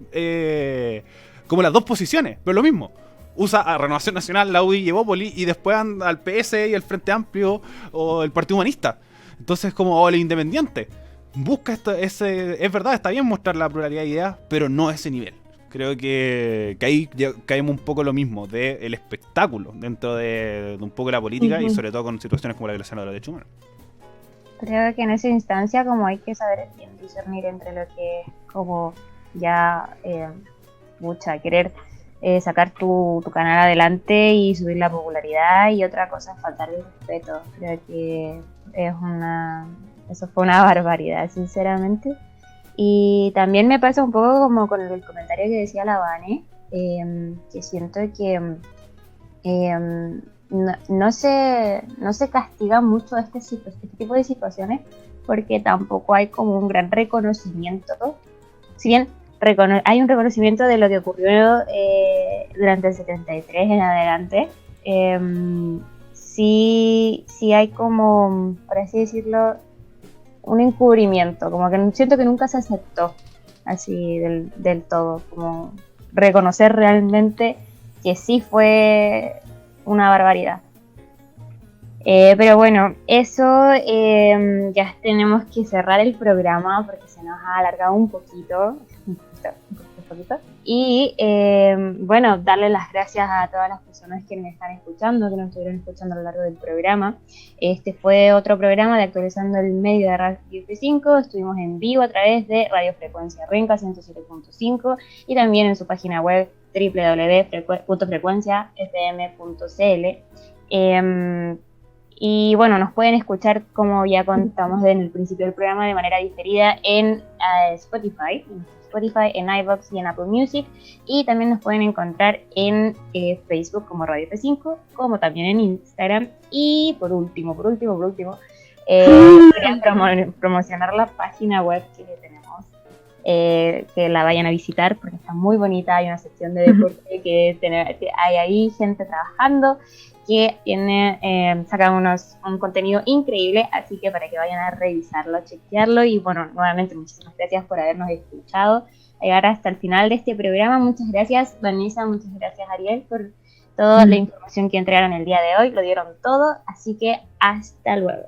como las dos posiciones, pero lo mismo. Usa a Renovación Nacional, la UDI y Evópoli, y después anda al PS y el Frente Amplio o el Partido Humanista. Entonces, como el Independiente. Busca es verdad, está bien mostrar la pluralidad de ideas, pero no ese nivel. Creo que ahí caemos un poco lo mismo, del espectáculo dentro de un poco la política y sobre todo con situaciones como la violación de los derechos humanos. Creo que en esa instancia como hay que saber bien discernir entre lo que es como ya querer sacar tu canal adelante y subir la popularidad, y otra cosa es faltar el respeto. Creo que eso fue una barbaridad, sinceramente. Y también me pasa un poco como con el comentario que decía la Vane, que siento que no se castiga mucho este tipo de situaciones, porque tampoco hay como un gran reconocimiento. Si bien hay un reconocimiento de lo que ocurrió durante el 73 en adelante, sí hay como, por así decirlo, un encubrimiento, como que siento que nunca se aceptó así del todo, como reconocer realmente que sí fue una barbaridad. Pero bueno, eso ya tenemos que cerrar el programa porque se nos ha alargado un poquito. Y bueno, darle las gracias a todas las personas que me están escuchando, que nos estuvieron escuchando a lo largo del programa. Este fue otro programa de Actualizando el Medio de Radio F5. Estuvimos en vivo a través de Radio Frecuencia Renca 107.5 y también en su página web www.frecuenciafm.cl. Y bueno, nos pueden escuchar, como ya contamos en el principio del programa, de manera diferida en Spotify, en iVoox y en Apple Music, y también nos pueden encontrar en Facebook como Radio F5, como también en Instagram. Y por último, quería promocionar la página web que tenemos, que la vayan a visitar porque está muy bonita. Hay una sección de deporte que hay ahí gente trabajando que sacan un contenido increíble, así que para que vayan a revisarlo, chequearlo. Y bueno, nuevamente muchísimas gracias por habernos escuchado llegar hasta el final de este programa. Muchas gracias, Vanessa, muchas gracias, Ariel, por toda la información que entregaron el día de hoy. Lo dieron todo, así que hasta luego.